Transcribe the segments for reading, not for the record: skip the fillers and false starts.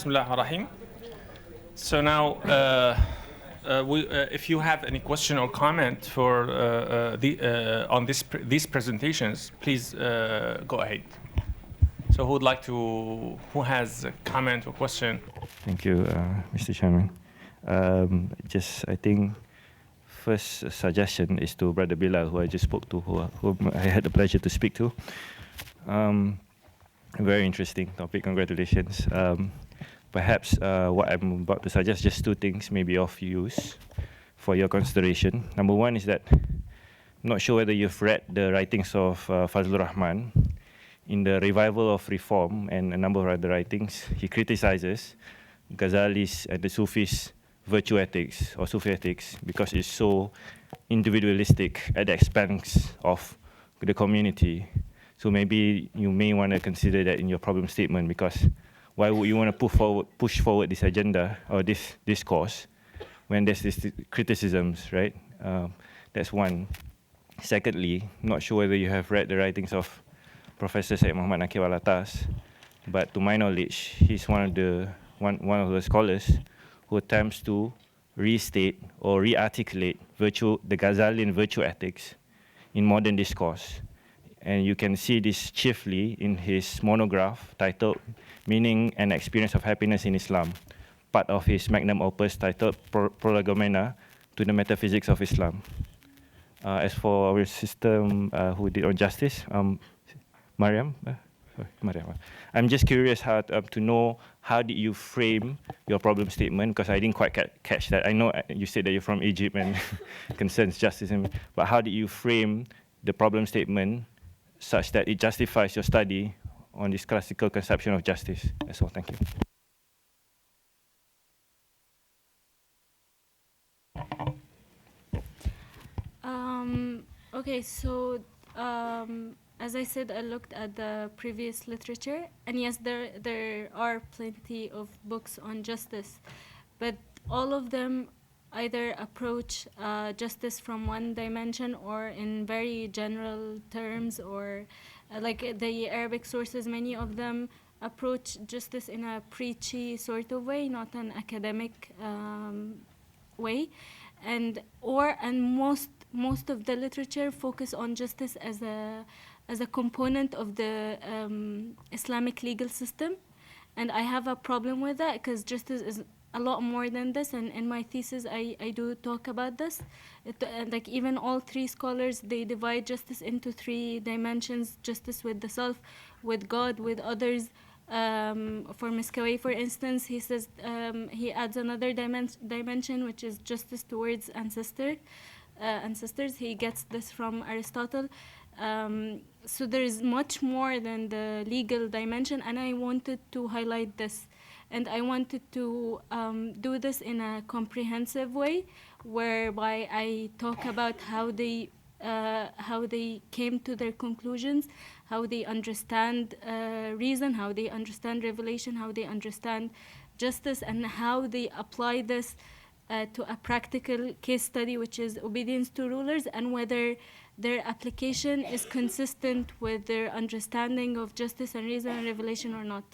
Bismillahirrahmanirrahim. So now, if you have any question or comment for on these presentations, please go ahead. So who has a comment or question? Thank you, Mr. Chairman. I think first suggestion is to Brother Bilal, who I just spoke to, whom I had the pleasure to speak to. Very interesting topic, congratulations. Perhaps what I'm about to suggest, just two things maybe of use for your consideration. Number one is that I'm not sure whether you've read the writings of Fazlur Rahman. In the Revival of Reform and a number of other writings, he criticizes Ghazali's and the Sufis' virtue ethics or Sufi ethics because it's so individualistic at the expense of the community. So maybe you may want to consider that in your problem statement, because why would you want to push forward this agenda or this discourse when there's this criticisms, right? That's one. Secondly, not sure whether you have read the writings of Professor Syed Muhammad Nakib Al-Atas, but to my knowledge, he's one of the scholars who attempts to restate or re-articulate the Ghazalian virtue ethics in modern discourse. And you can see this chiefly in his monograph titled Meaning and Experience of Happiness in Islam, part of his magnum opus titled Prolegomena to the Metaphysics of Islam. As for our sister who did on justice, Mariam, I'm just curious how to know how did you frame your problem statement, because I didn't quite catch that. I know you said that you're from Egypt and concerns justice, but how did you frame the problem statement such that it justifies your study on this classical conception of justice? That's all. Thank you. Okay, so as I said, I looked at the previous literature, and yes, there are plenty of books on justice, but all of them either approach justice from one dimension or in very general terms, or like the Arabic sources, many of them approach justice in a preachy sort of way, not an academic way, and most of the literature focus on justice as a component of the Islamic legal system, and I have a problem with that because justice is a lot more than this, and in my thesis I do talk about this. Like even all three scholars, they divide justice into three dimensions: justice with the self, with God, with others. For Miskawayh, for instance, he says he adds another dimension, which is justice towards ancestors. He gets this from Aristotle. So there is much more than the legal dimension, and I wanted to highlight this. And I wanted to do this in a comprehensive way, whereby I talk about how they came to their conclusions, how they understand reason, how they understand revelation, how they understand justice, and how they apply this to a practical case study, which is obedience to rulers, and whether their application is consistent with their understanding of justice and reason and revelation or not.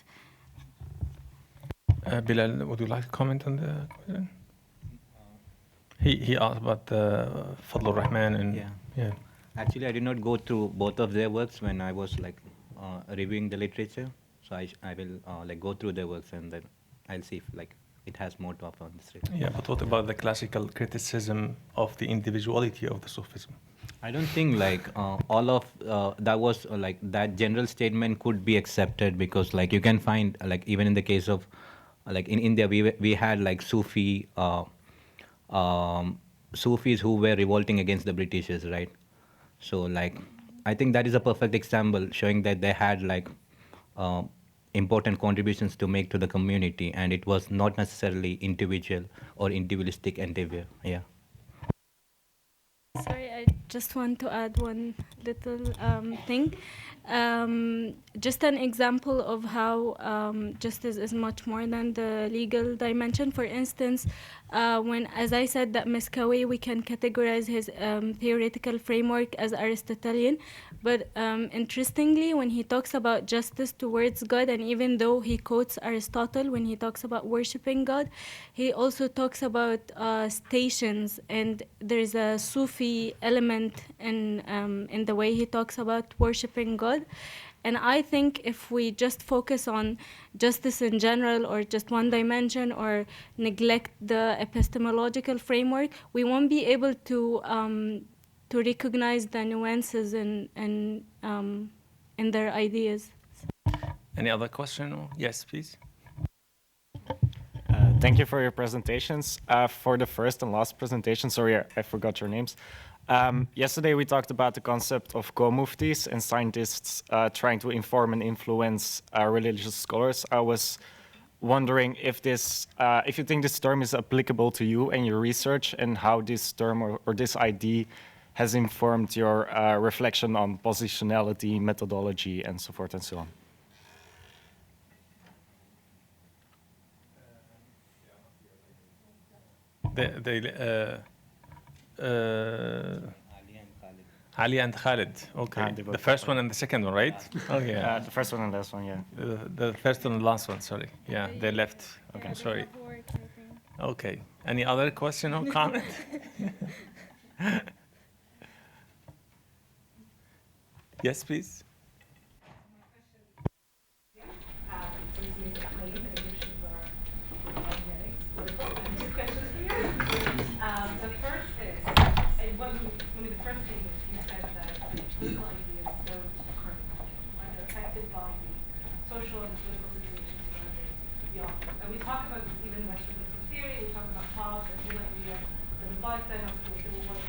Bilal, would you like to comment on the question? He asked about Fadlur Rahman and yeah. Actually, I did not go through both of their works when I was reviewing the literature. So I will go through their works, and then I'll see if it has more to offer on this. Yeah, but what about the classical criticism of the individuality of the Sufism? I don't think all of that was that general statement could be accepted, because you can find even in the case of in India we had Sufis who were revolting against the Britishers, right? So I think that is a perfect example showing that they had important contributions to make to the community, and it was not necessarily individual or individualistic endeavor. Yeah. Sorry, I just want to add one little thing. Just an example of how justice is much more than the legal dimension. For instance, when, as I said, that Miskawi, we can categorize his theoretical framework as Aristotelian. But interestingly, when he talks about justice towards God, and even though he quotes Aristotle when he talks about worshiping God, he also talks about stations, and there's a Sufi element in the way he talks about worshiping God. And I think if we just focus on justice in general, or just one dimension, or neglect the epistemological framework, we won't be able to recognize the nuances in their ideas. Any other question? Yes, please. Thank you for your presentations. For the first and last presentation, sorry, I forgot your names. Yesterday we talked about the concept of co-muftis and scientists trying to inform and influence religious scholars. I was wondering if you think this term is applicable to you and your research, and how this term or this idea has informed your reflection on positionality, methodology, and so forth and so on. Ali and Khalid. Okay. The first one and the second one, right? Oh, yeah. The first one and last one, yeah. The first and the last one, sorry. Yeah, they left. Okay, sorry. Okay. Any other question or comment? Yes, please. The first is, one of the first things you said that political ideas don't occur, right? They're affected by the social and political situations surrounding the author. And we talk about this even in Western political theory, we talk about Hobbes, the whole idea of the Leviathan, of the civil war.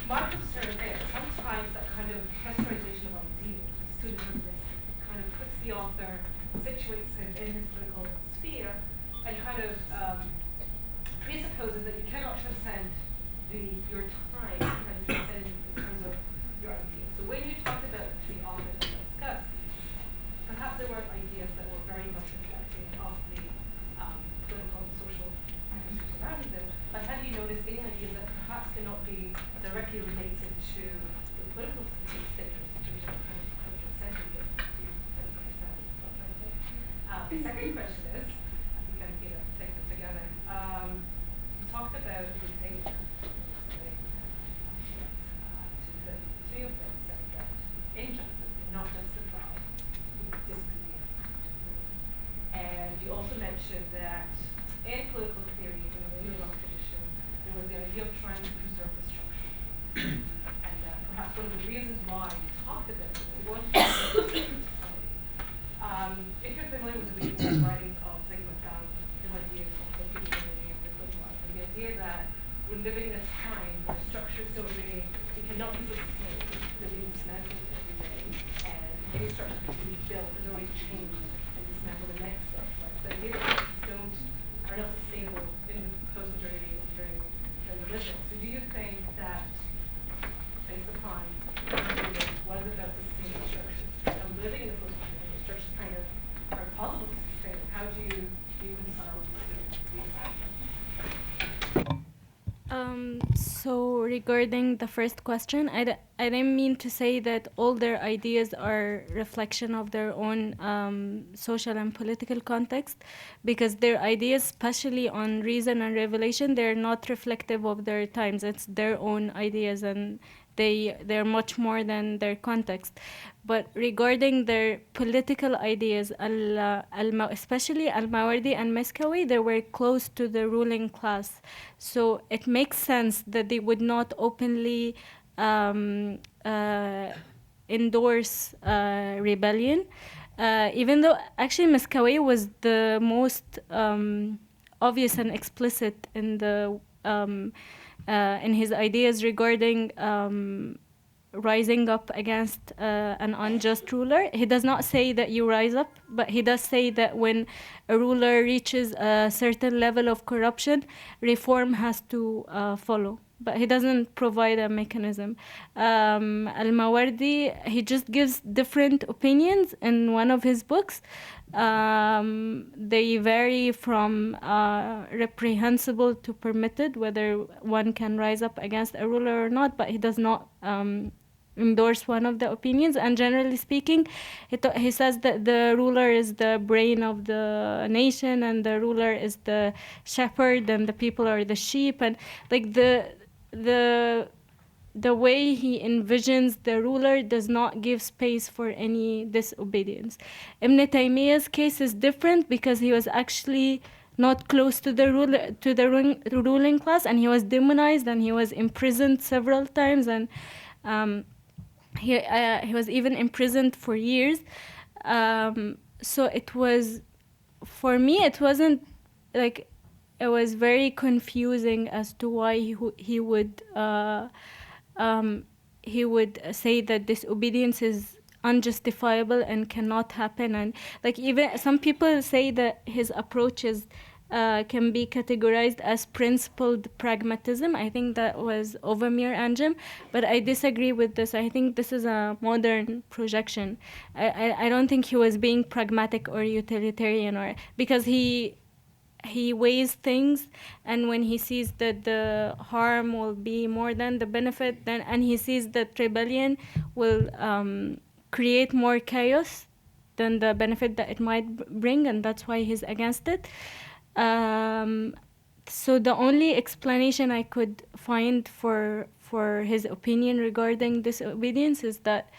My concern is sometimes that kind of pressurization of ideas, student-journalistic, kind of puts the author, situates him in his political sphere, and kind of presupposes that you cannot transcend your time and transcend in terms of your ideas. So when you talked about the three authors that we discussed, perhaps there were ideas that were very much reflecting of the political and social issues surrounding them, but have you noticed any ideas that perhaps cannot be directly related to the political situation that kind of transcended it? Do you understand what I'm trying to say? The second question is, as we kind of take them together, talked about the danger to the three of them said that injustice is not justified with disobedience. And you also mentioned that in political theory, in the long tradition, there was the idea of trying to preserve the structure. And perhaps one of the reasons why you talked about it, we wanted to preserve society. If you're familiar with the writings of Sigmund Freud, his ideas of the the idea that we're living in a time where structures don't really, it cannot be sustained, they're being dismantled every day, and any structure can be built, there's already changed and dismantled the next step. Right? So the idea that structures are not sustainable in the post-modernity or during religion. So do you think that, based upon what is about sustaining structures, and living in the post-modernity, structures kind of are possible to sustain, how do you reconcile these two? So regarding the first question, I didn't mean to say that all their ideas are reflection of their own social and political context, because their ideas, especially on reason and revelation, they're not reflective of their times. It's their own ideas, and they're much more than their context. But regarding their political ideas, especially Al-Mawardi and Miskawi, they were close to the ruling class. So it makes sense that they would not openly endorse rebellion, even though actually Miskawi was the most obvious and explicit in the in his ideas regarding rising up against an unjust ruler. He does not say that you rise up, but he does say that when a ruler reaches a certain level of corruption, reform has to follow. but he doesn't provide a mechanism. Al-Mawardi, he just gives different opinions in one of his books. They vary from reprehensible to permitted, whether one can rise up against a ruler or not, but he does not endorse one of the opinions. And generally speaking, he says that the ruler is the brain of the nation, and the ruler is the shepherd, and the people are the sheep, and like the way he envisions the ruler does not give space for any disobedience. Ibn Taymiyyah's case is different because he was actually not close to the ruling class, and he was demonized, and he was imprisoned several times, and he was even imprisoned for years. So it was, for me, it wasn't like, it was very confusing as to why he would say that disobedience is unjustifiable and cannot happen. And like, even some people say that his approach is can be categorized as principled pragmatism. I think that was Ovamir Anjem, but I disagree with this. I think this is a modern projection. I don't think he was being pragmatic or utilitarian, or because he weighs things, and when he sees that the harm will be more than the benefit, then, and he sees that rebellion will create more chaos than the benefit that it might bring, and that's why he's against it. So the only explanation I could find for his opinion regarding disobedience is that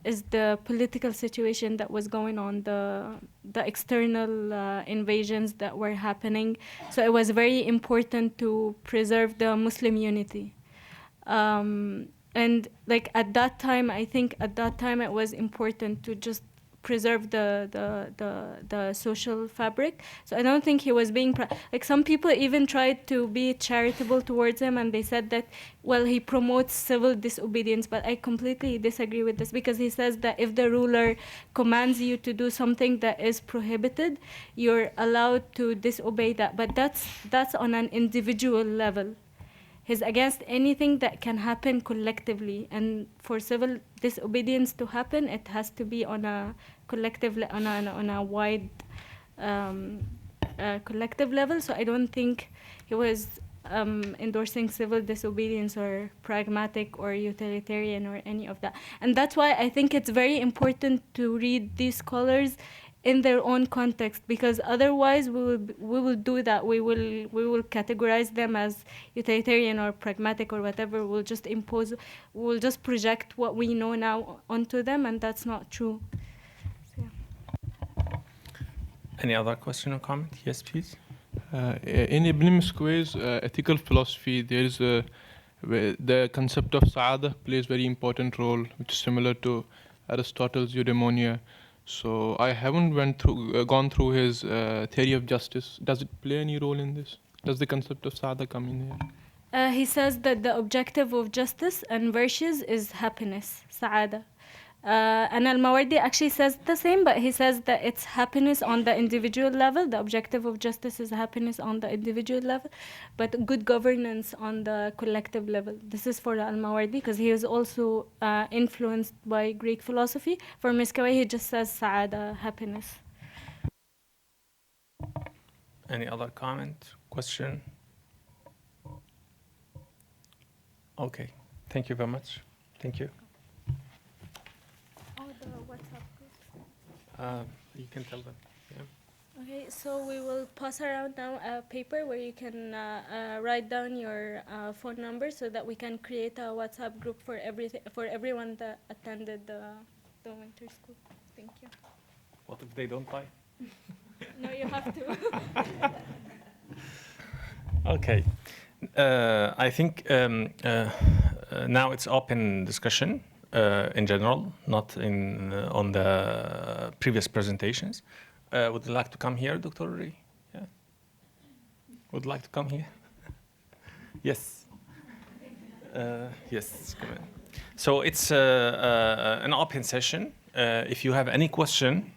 is the political situation that was going on, the external invasions that were happening. So it was very important to preserve the Muslim unity. And like at that time, I think at that time it was important to just preserve the social fabric. So I don't think he was being like, some people even tried to be charitable towards him, and they said that, well, he promotes civil disobedience, but I completely disagree with this, because he says that if the ruler commands you to do something that is prohibited, you're allowed to disobey that, but that's on an individual level. He's against anything that can happen collectively, and for civil disobedience to happen, it has to be on a collective, on a wide collective level. So I don't think he was endorsing civil disobedience or pragmatic or utilitarian or any of that. And that's why I think it's very important to read these scholars in their own context, because otherwise we will do that. We will categorize them as utilitarian or pragmatic or whatever. We'll just project what we know now onto them, and that's not true. So, yeah. Any other question or comment? Yes, please. In Ibn Miskwe's ethical philosophy, there is the concept of Sa'ada plays very important role, which is similar to Aristotle's eudaimonia. So I haven't gone through his theory of justice. Does it play any role in this? Does the concept of Sa'ada come in here? He says that the objective of justice and virtues is happiness, Sa'ada. And Al-Mawardi actually says the same, but he says that it's happiness on the individual level. The objective of justice is happiness on the individual level, but good governance on the collective level. This is for Al-Mawardi, because he is also influenced by Greek philosophy. For Miskwe, he just says Sa'ada, happiness. Any other comment, question? Okay, thank you very much. Thank you. The WhatsApp group. You can tell them. Yeah. Okay, so we will pass around now a paper where you can write down your phone number, so that we can create a WhatsApp group for everyone that attended the winter school. Thank you. What if they don't buy? No, you have to. Okay. I think now it's open discussion. In general, not on the previous presentations. Would you like to come here, Dr. Uri? Yeah. Would you like to come here? Yes. Yes, come in. So it's an open session. If you have any question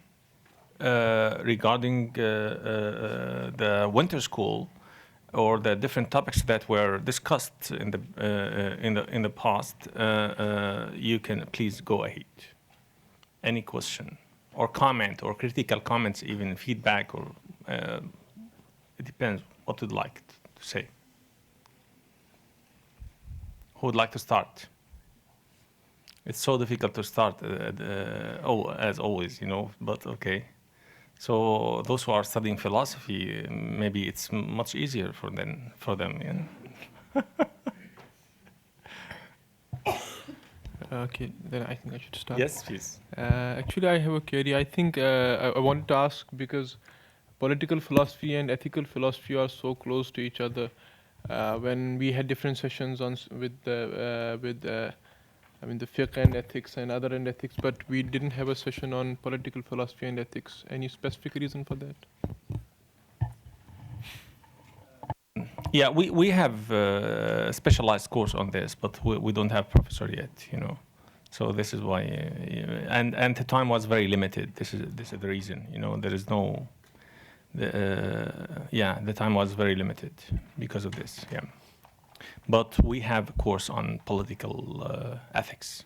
regarding the winter school, or the different topics that were discussed in the past, you can please go ahead. Any question or comment or critical comments, even feedback, or it depends what you'd like to say. Who would like to start? It's so difficult to start, as always, but okay. So those who are studying philosophy, maybe it's much easier for them. Okay, then I think I should start. Yes, please. Actually, I have a query. I think I wanted to ask, because political philosophy and ethical philosophy are so close to each other. When we had different sessions with the fiqh and ethics and other and ethics, but we didn't have a session on political philosophy and ethics. Any specific reason for that? Yeah, we have a specialized course on this, but we don't have professor yet, So this is why, and the time was very limited. This is the reason, There is no, the time was very limited because of this. Yeah, but we have a course on political ethics.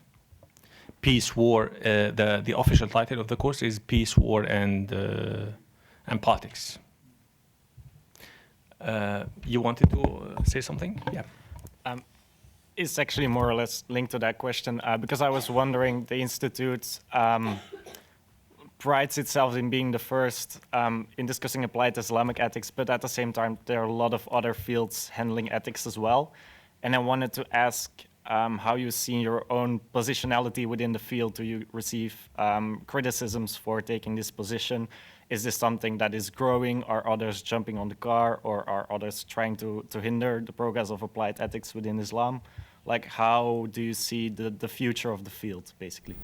Peace, War. The official title of the course is Peace, War, and Politics. You wanted to say something? Yeah. It's actually more or less linked to that question, because I was wondering, the Institute prides itself in being the first in discussing applied Islamic ethics, but at the same time, there are a lot of other fields handling ethics as well. And I wanted to ask how you see your own positionality within the field. Do you receive criticisms for taking this position? Is this something that is growing? Are others jumping on the car, or are others trying to hinder the progress of applied ethics within Islam? Like, how do you see the future of the field, basically?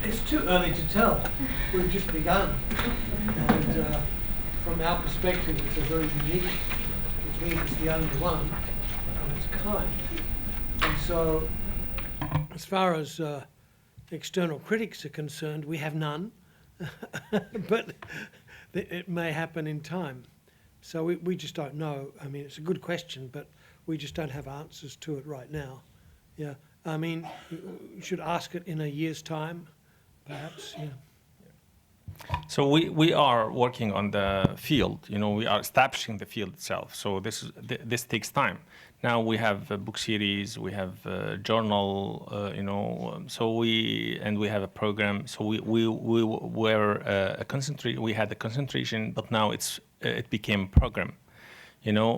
It's too early to tell. We've just begun. And from our perspective, it's a very unique, which means it's the only one of its kind. And so, as far as external critics are concerned, we have none, but it may happen in time. So we just don't know. I mean, it's a good question, but we just don't have answers to it right now. Yeah, I mean, you should ask it in a year's time, perhaps, yeah. So we are working on the field, we are establishing the field itself. So this takes time. Now we have a book series, we have a journal, so we have a program. So we had a concentration, but now it became a program,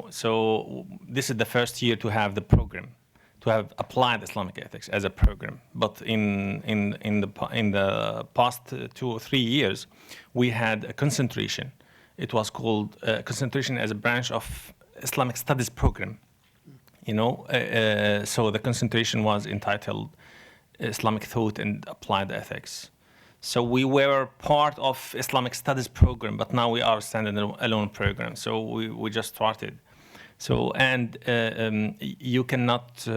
So this is the first year to have the program, to have applied Islamic ethics as a program. But in the past 2 or 3 years, we had a concentration. It was called concentration as a branch of Islamic studies program. So the concentration was entitled Islamic Thought and Applied Ethics. So we were part of Islamic studies program, but now we are a standalone program. So we just started. So, and you cannot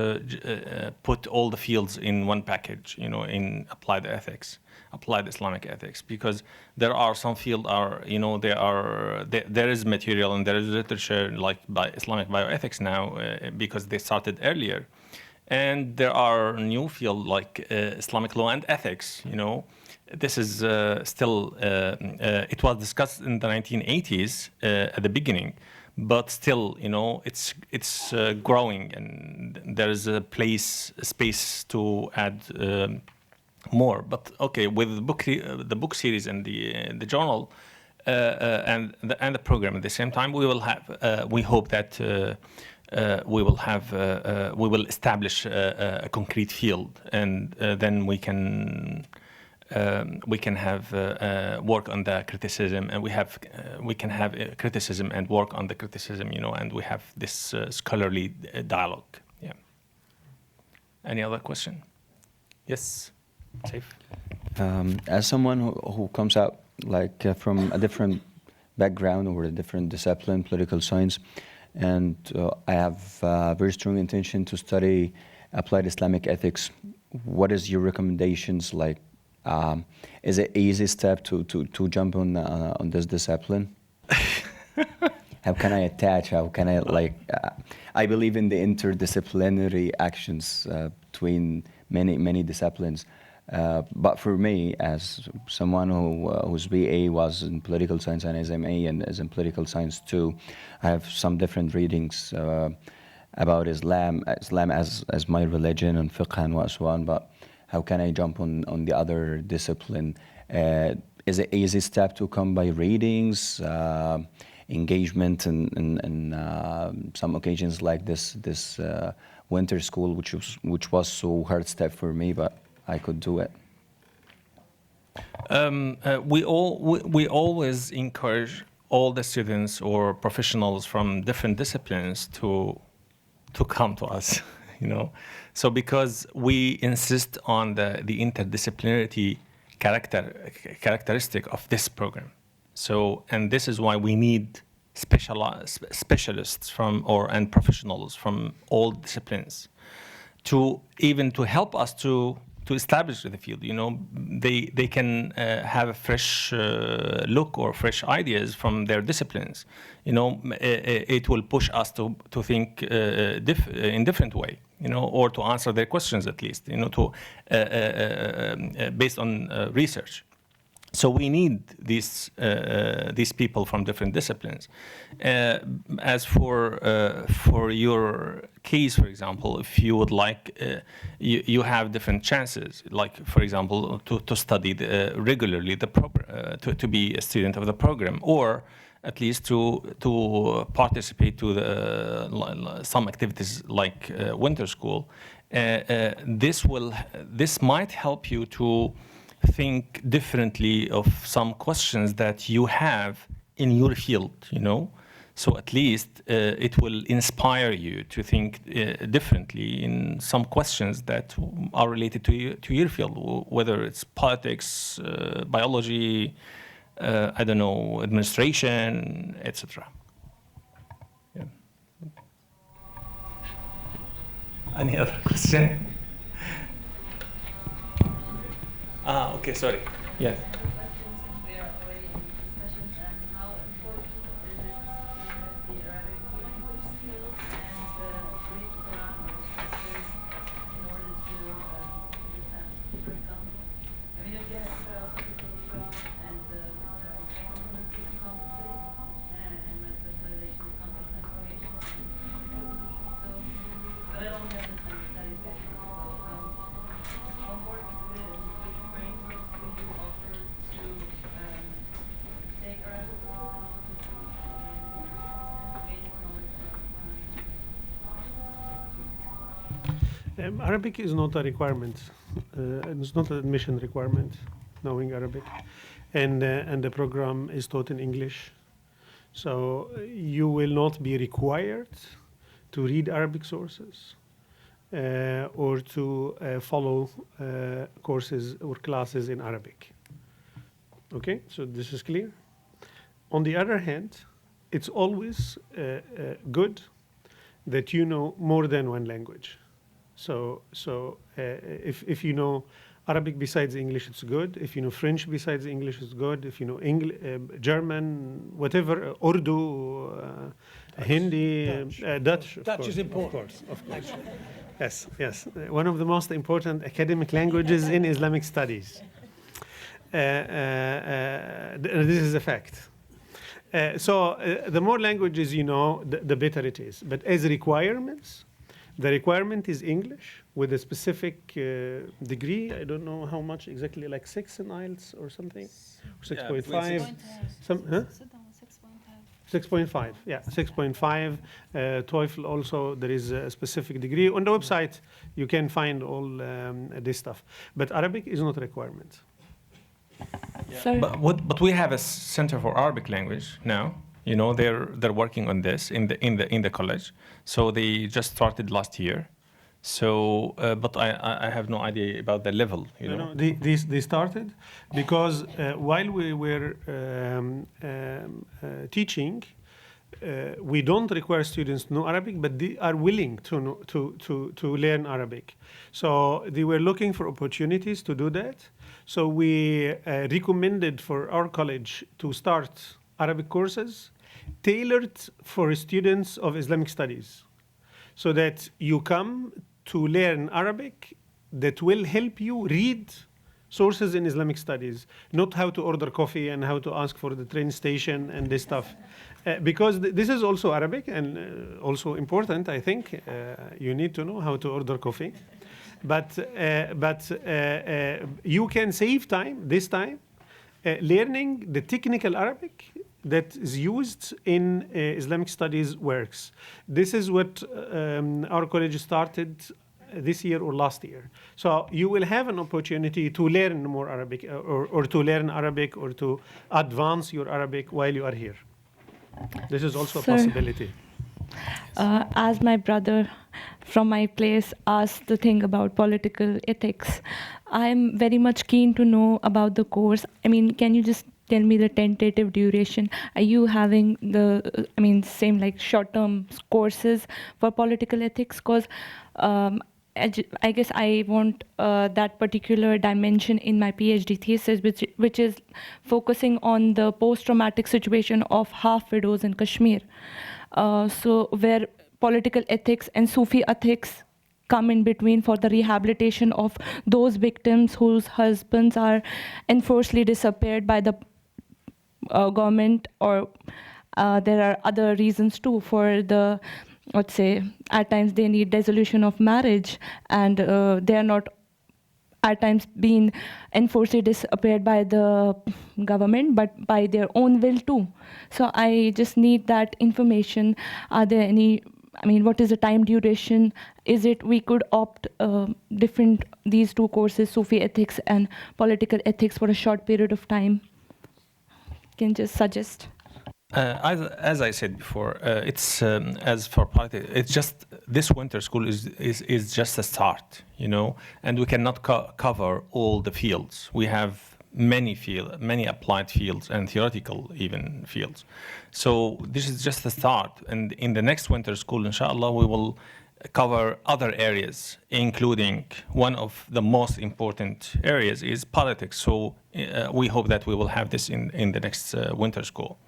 put all the fields in one package, in applied ethics, applied Islamic ethics, because there are some fields there is material and there is literature like by Islamic bioethics now, because they started earlier. And there are new fields like Islamic law and ethics, This is still, it was discussed in the 1980s at the beginning. But still, it's growing, and there is a space to add more. But okay, with the book series and the journal and the program at the same time, we will have. We hope that we will establish a concrete field, and then we can have work on the criticism, and we can have criticism and work on the criticism, and we have this scholarly dialogue. Yeah. Any other question? Yes, Saif. As someone who comes out from a different background or a different discipline, political science, and I have a very strong intention to study applied Islamic ethics, what is your recommendations Is it easy step to jump on this discipline? How can I attach? How can I I believe in the interdisciplinary actions between many disciplines. But for me, as someone whose BA was in political science and SMA and is in political science too, I have some different readings about Islam as my religion and fiqh and so on. But how can I jump on the other discipline? Is it easy step to come by readings, engagement in some occasions like this winter school, which was so hard step for me, but I could do it. We always encourage all the students or professionals from different disciplines to come to us, you know. So because we insist on the interdisciplinarity characteristic of this program. So, and this is why we need specialists and professionals from all disciplines to help us to establish the field. You know, they can have a fresh look or fresh ideas from their disciplines. You know, it will push us to think in different way. You know, or to answer their questions at least. You know, based on research. So we need these people from different disciplines. As for your case, for example, if you would like, you have different chances. Like, for example, to study regularly the program, to be a student of the program, or at least to participate to some activities like winter school. This might help you to think differently of some questions that you have in your field, you know. So at least it will inspire you to think differently in some questions that are related to your field, whether it's politics, biology, I don't know, administration, etc. Yeah. Any other question? Okay, sorry. Yeah. Arabic is not a requirement. It's not an admission requirement, knowing Arabic. And the program is taught in English. So you will not be required to read Arabic sources or to follow courses or classes in Arabic. Okay, so this is clear. On the other hand, it's always good that you know more than one language. So if you know Arabic besides English, it's good. If you know French besides English, it's good. If you know German, whatever, Urdu, Hindi, Dutch. Dutch is important. Of course. Yes. One of the most important academic languages in Islamic studies. This is a fact. So the more languages you know, the better it is. But as requirements, the requirement is English with a specific degree. I don't know how much exactly, like 6 in IELTS or something, 6.5. 6.5. Yeah, 6.5. TOEFL also, there is a specific degree. On the website, you can find all this stuff. But Arabic is not a requirement. Yeah. But we have a Center for Arabic Language now. You know, they're working on this in the college. So they just started last year. So, but I have no idea about the level. You know, they started because while we were teaching, we don't require students to know Arabic, but they are willing to learn Arabic. So they were looking for opportunities to do that. So we recommended for our college to start Arabic courses tailored for students of Islamic studies, so that you come to learn Arabic that will help you read sources in Islamic studies, not how to order coffee and how to ask for the train station and this stuff. Because this is also Arabic and also important, I think. You need to know how to order coffee. But you can save time, this time, learning the technical Arabic that is used in Islamic studies works. This is what our college started this year or last year. So you will have an opportunity to learn more Arabic or to learn Arabic or to advance your Arabic while you are here. This is also a possibility. As my brother from my place asked the thing about political ethics, I'm very much keen to know about the course. I mean, can you just tell me the tentative duration? Are you having the, same like short-term courses for political ethics? Because I guess I want that particular dimension in my PhD thesis, which is focusing on the post-traumatic situation of half widows in Kashmir. So where political ethics and Sufi ethics come in between for the rehabilitation of those victims whose husbands are enforcedly disappeared by the government, or there are other reasons too for the, let's say, at times they need dissolution of marriage and they are not at times being enforcedly disappeared by the government, but by their own will too. So I just need that information. Are there any, what is the time duration? Is it we could opt these two courses, Sufi ethics and political ethics, for a short period of time? Can you just suggest? As I said before, it's as for politics, it's just this winter school is just a start, and we cannot cover all the fields. We have many applied fields and theoretical even fields. So this is just a start, and in the next winter school, inshallah, we will cover other areas, including one of the most important areas is politics. So we hope that we will have this in the next winter school.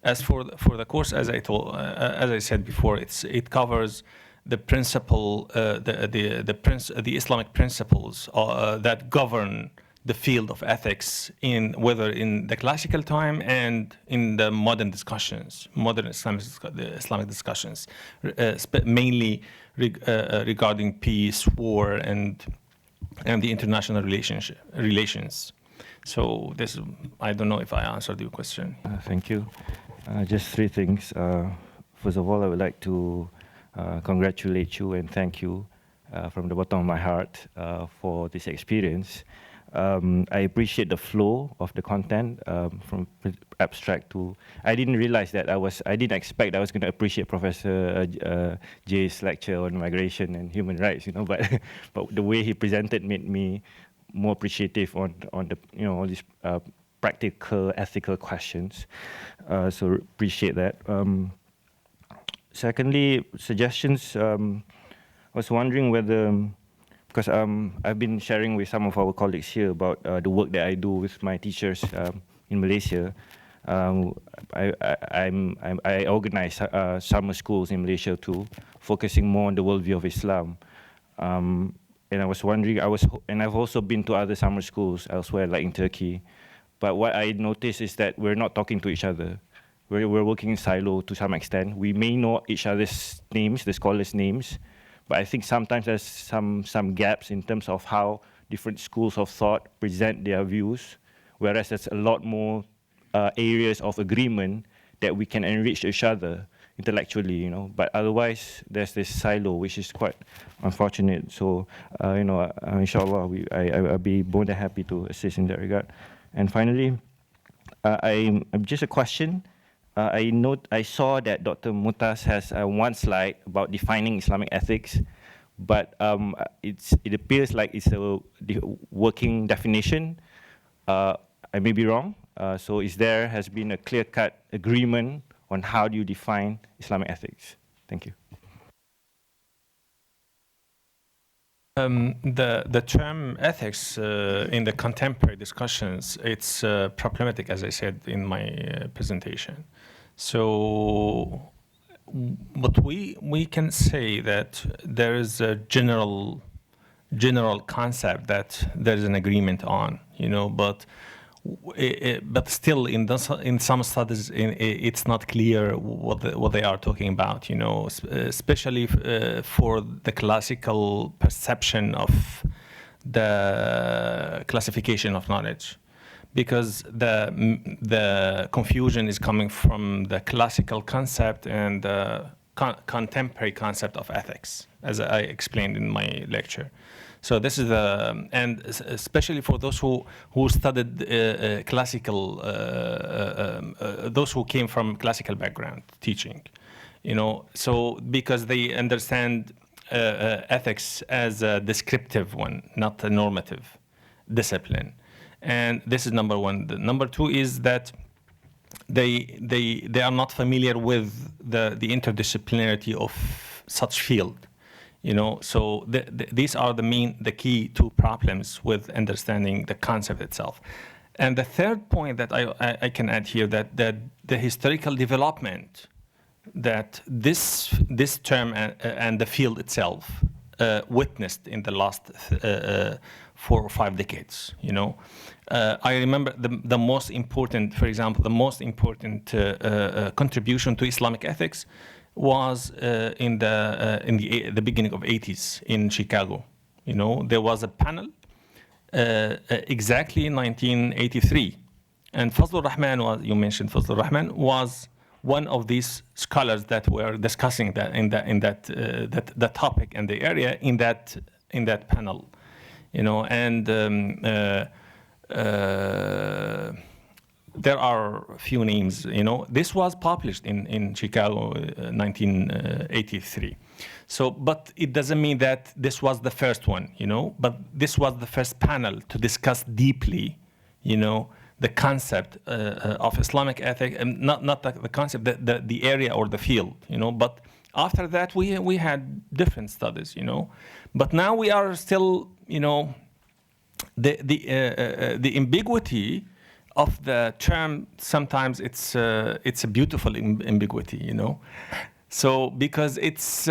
As for the course, as I said before, it covers the principle, the Islamic principles that govern the field of ethics whether in the classical time and in the modern Islamic discussions, mainly regarding peace, war, and the international relations. So I don't know if I answered your question. Thank you. Just three things. First of all, I would like to congratulate you and thank you from the bottom of my heart for this experience. I appreciate the flow of the content from abstract to. I didn't realize that I didn't expect I was going to appreciate Professor Jay's lecture on migration and human rights, but the way he presented made me more appreciative on the all these practical ethical questions. So appreciate that. Secondly, suggestions. I was wondering whether, because I've been sharing with some of our colleagues here about the work that I do with my teachers in Malaysia. I organize summer schools in Malaysia too, focusing more on the worldview of Islam. And I was wondering, and I've also been to other summer schools elsewhere, like in Turkey. But what I noticed is that we're not talking to each other. We're working in silo to some extent. We may know each other's names, the scholars' names, but I think sometimes there's some gaps in terms of how different schools of thought present their views, whereas there's a lot more areas of agreement that we can enrich each other intellectually, But otherwise, there's this silo, which is quite unfortunate. So, inshallah, I'll be more than happy to assist in that regard. And finally, just a question. I saw that Dr. Mutas has one slide about defining Islamic ethics, but it appears like it's a working definition. I may be wrong. So has been a clear-cut agreement on how do you define Islamic ethics? Thank you. The term ethics in the contemporary discussions, it's problematic, as I said in my presentation. So, but we can say that there is a general concept that there is an agreement on, but still in some studies it's not clear what they are talking about, especially for the classical perception of the classification of knowledge, because the confusion is coming from the classical concept and the contemporary concept of ethics, as I explained in my lecture. So this is and especially for those who studied classical, those who came from classical background teaching, so because they understand ethics as a descriptive one, not a normative discipline. And this is number one. Number two is that they are not familiar with the interdisciplinarity of such field. So these are the key two problems with understanding the concept itself. And the third point that I can add here, that the historical development that this term and the field itself witnessed in the last 4 or 5 decades. I remember the most important, for example, the most important contribution to Islamic ethics was in the beginning of 80s in Chicago. There was a panel exactly in 1983, and Fazlur Rahman you mentioned Fazlur Rahman was one of these scholars that were discussing that topic and the area in that panel, and there are a few names. This was published in Chicago, 1983. So, but it doesn't mean that this was the first one, but this was the first panel to discuss deeply, the concept of Islamic ethics, and not the concept, the area or the field, But after that, we had different studies, But now we are still, the ambiguity of the term, sometimes it's a beautiful ambiguity, So because it's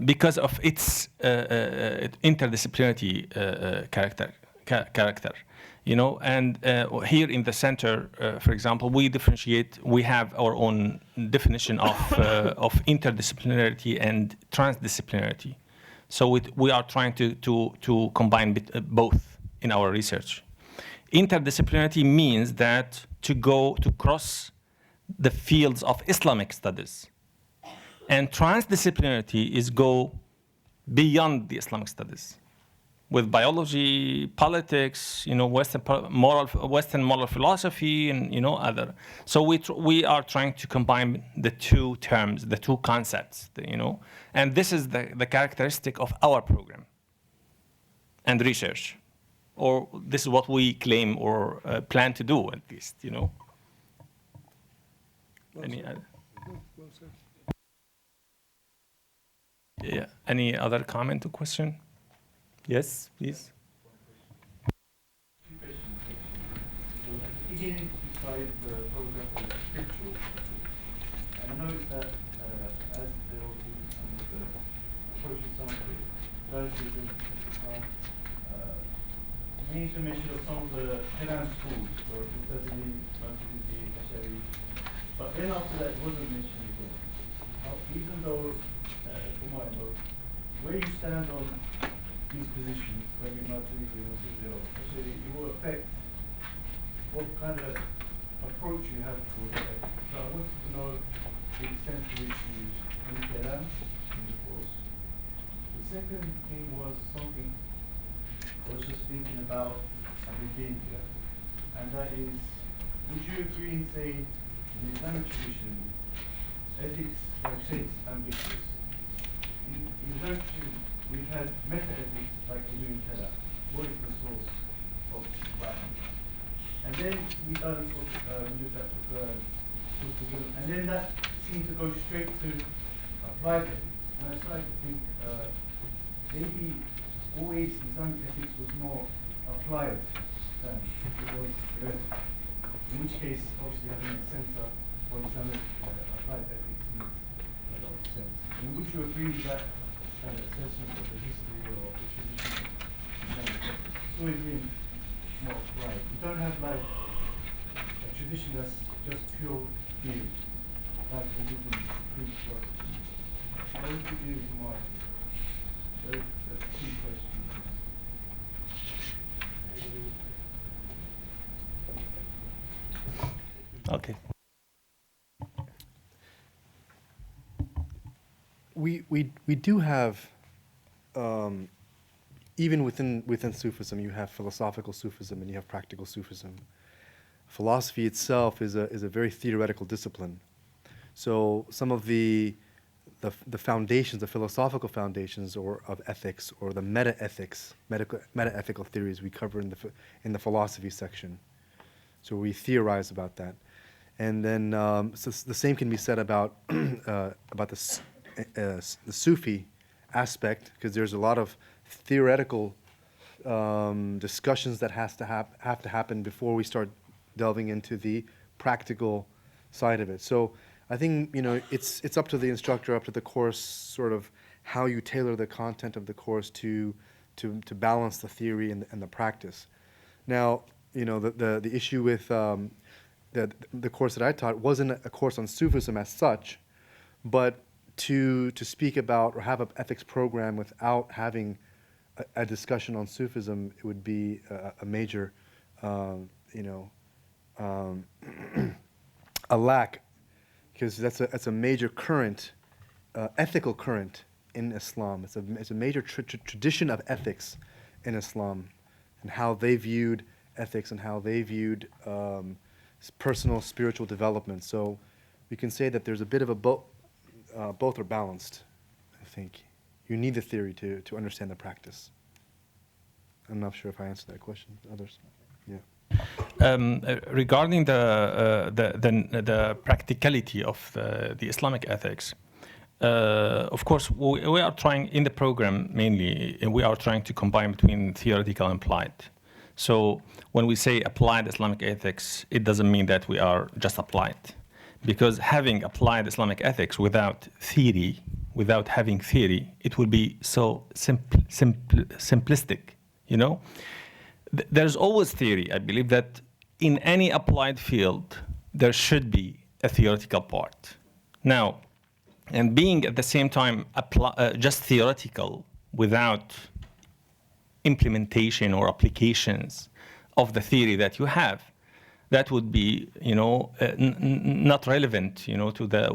because of its interdisciplinarity character, and here in the center, for example, we differentiate. We have our own definition of interdisciplinarity and transdisciplinarity. So we are trying to combine both in our research. Interdisciplinarity means that to cross the fields of Islamic studies, and transdisciplinarity is go beyond the Islamic studies, with biology, politics, Western moral philosophy, and other. So we are trying to combine the two terms, the two concepts, and this is the characteristic of our program and research. Or this is what we claim or plan to do, at least, Any other comment or question? Yes, please. Beginning inside the program of scriptural, and I noticed that as they all do approaching some of the verses made to mention of some of the Quran schools, or Mu'tazili, Maturidi, Ash'ari, but then after that it wasn't mentioned again. Even though, where you stand on these positions, whether Maturidi or Ash'ari, it will affect what kind of approach you have towards it. So I wanted to know the extent to which you use Quran in the course. The second thing was something I was just thinking about academia, and that is, would you agree in saying in the Islamic tradition, ethics, like you say, it's ambiguous. In the Islamic tradition, we've had meta-ethics like we do in Qadar. What is the source of that? And then we looked at the Quran, and then that seemed to go straight to applied ethics. And I started to think, maybe always Islamic ethics was more applied than it was theoretical. In which case, obviously, having a center for Islamic applied ethics makes a lot of sense. And would you agree with that kind of assessment of the history or the tradition of Islamic ethics? So it being more applied. You don't have like a tradition that's just pure theory, like we did in Greek philosophy. How would you deal with my key question? Okay. We do have, even within Sufism, you have philosophical Sufism and you have practical Sufism. Philosophy itself is a very theoretical discipline. So some of the foundations, the philosophical foundations or of ethics or the meta-ethics, meta-ethical theories we cover in the philosophy section. So we theorize about that. And then so the same can be said about the Sufi aspect, because there's a lot of theoretical discussions that have to happen before we start delving into the practical side of it. So I think it's up to the instructor, up to the course, sort of how you tailor the content of the course to balance the theory and the practice. Now, the issue with the course that I taught wasn't a course on Sufism as such, but to speak about or have an ethics program without having a discussion on Sufism, it would be a major, a lack, because that's a major current, ethical current in Islam. It's a major tradition of ethics in Islam, and how they viewed ethics and how they viewed personal spiritual development. So we can say that there's a bit of a both are balanced, I think. You need the theory to understand the practice. I'm not sure if I answered that question. Others? Yeah. Regarding the practicality of the Islamic ethics, of course, we are trying in the program mainly, we are trying to combine between theoretical and applied. So when we say applied Islamic ethics, it doesn't mean that we are just applied. Because having applied Islamic ethics without theory, without having theory, it will be so simplistic, There's always theory. I believe that in any applied field, there should be a theoretical part. Now, and being at the same time just theoretical without implementation or applications of the theory that you have, that would be, not relevant, to the,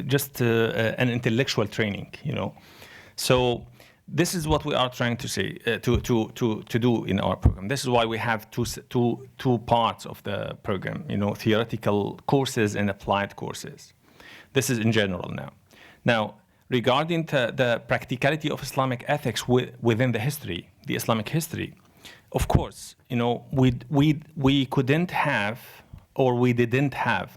just an intellectual training, So this is what we are trying to say, to do in our program. This is why we have two parts of the program, theoretical courses and applied courses. This is in general now. Now, regarding the practicality of Islamic ethics within the history, the Islamic history, of course, we couldn't have, or we didn't have,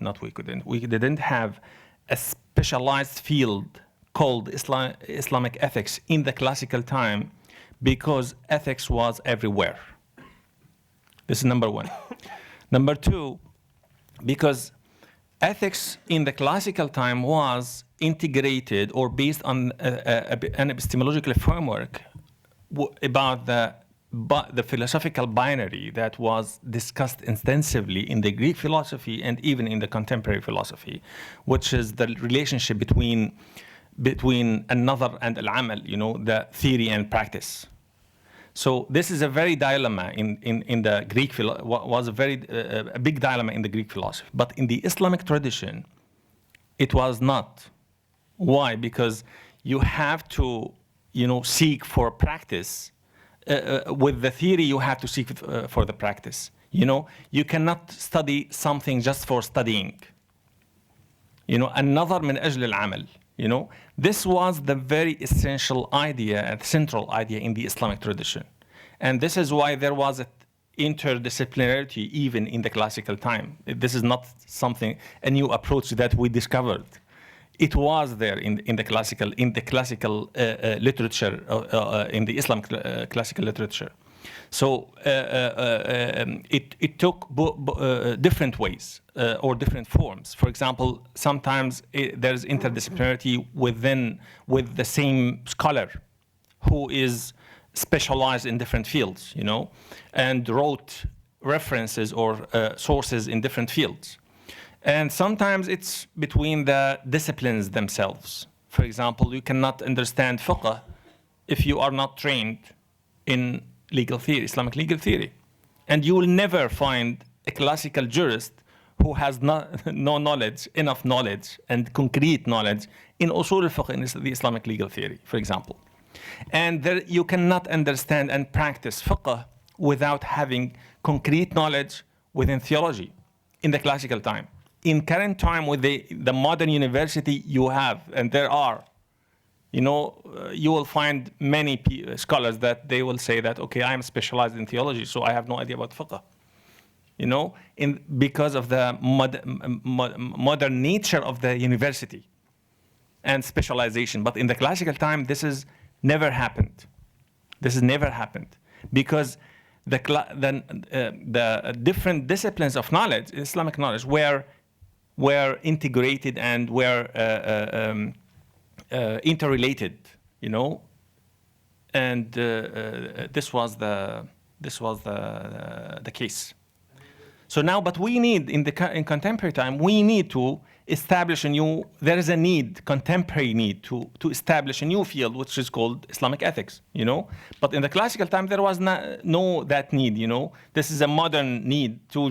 we didn't have a specialized field called Islamic ethics in the classical time, because ethics was everywhere. This is number one. Number two, because ethics in the classical time was integrated or based on an epistemological framework about the philosophical binary that was discussed extensively in the Greek philosophy and even in the contemporary philosophy, which is the relationship between an-nadhr and al-amal, the theory and practice. So this is a very dilemma in the Greek was a very a big dilemma in the Greek philosophy. But in the Islamic tradition, it was not. Why? Because you have to, seek for practice. With the theory, you have to seek for the practice. You cannot study something just for studying. النظر من أجل العمل. This was the very essential idea and central idea in the Islamic tradition. And this is why there was an interdisciplinarity even in the classical time. This is not a new approach that we discovered. it was there in the classical literature, in the Islamic classical literature. So it took different ways or different forms. For example, sometimes there's interdisciplinarity with the same scholar who is specialized in different fields, you know, and wrote references or sources in different fields. And sometimes it's between the disciplines themselves. For example, you cannot understand fiqh if you are not trained in legal theory, Islamic legal theory. And you will never find a classical jurist who has no knowledge, enough knowledge and concrete knowledge in usul al-fiqh, in the Islamic legal theory, for example. And there, you cannot understand and practice fiqh without having concrete knowledge within theology in the classical time. In current time, with the modern university you have, and there are, you know, you will find many scholars that they will say that, okay, I am specialized in theology, so I have no idea about fiqh. You know, because of the modern nature of the university and specialization. But in the classical time, this is never happened. This has never happened because the different disciplines of knowledge, Islamic knowledge, were integrated and were interrelated, you know, and this was the case. So now, but we need in contemporary time, we need to establish a new. There is a need, contemporary need, to establish a new field which is called Islamic ethics, you know. But in the classical time, there was no that need, you know. This is a modern need to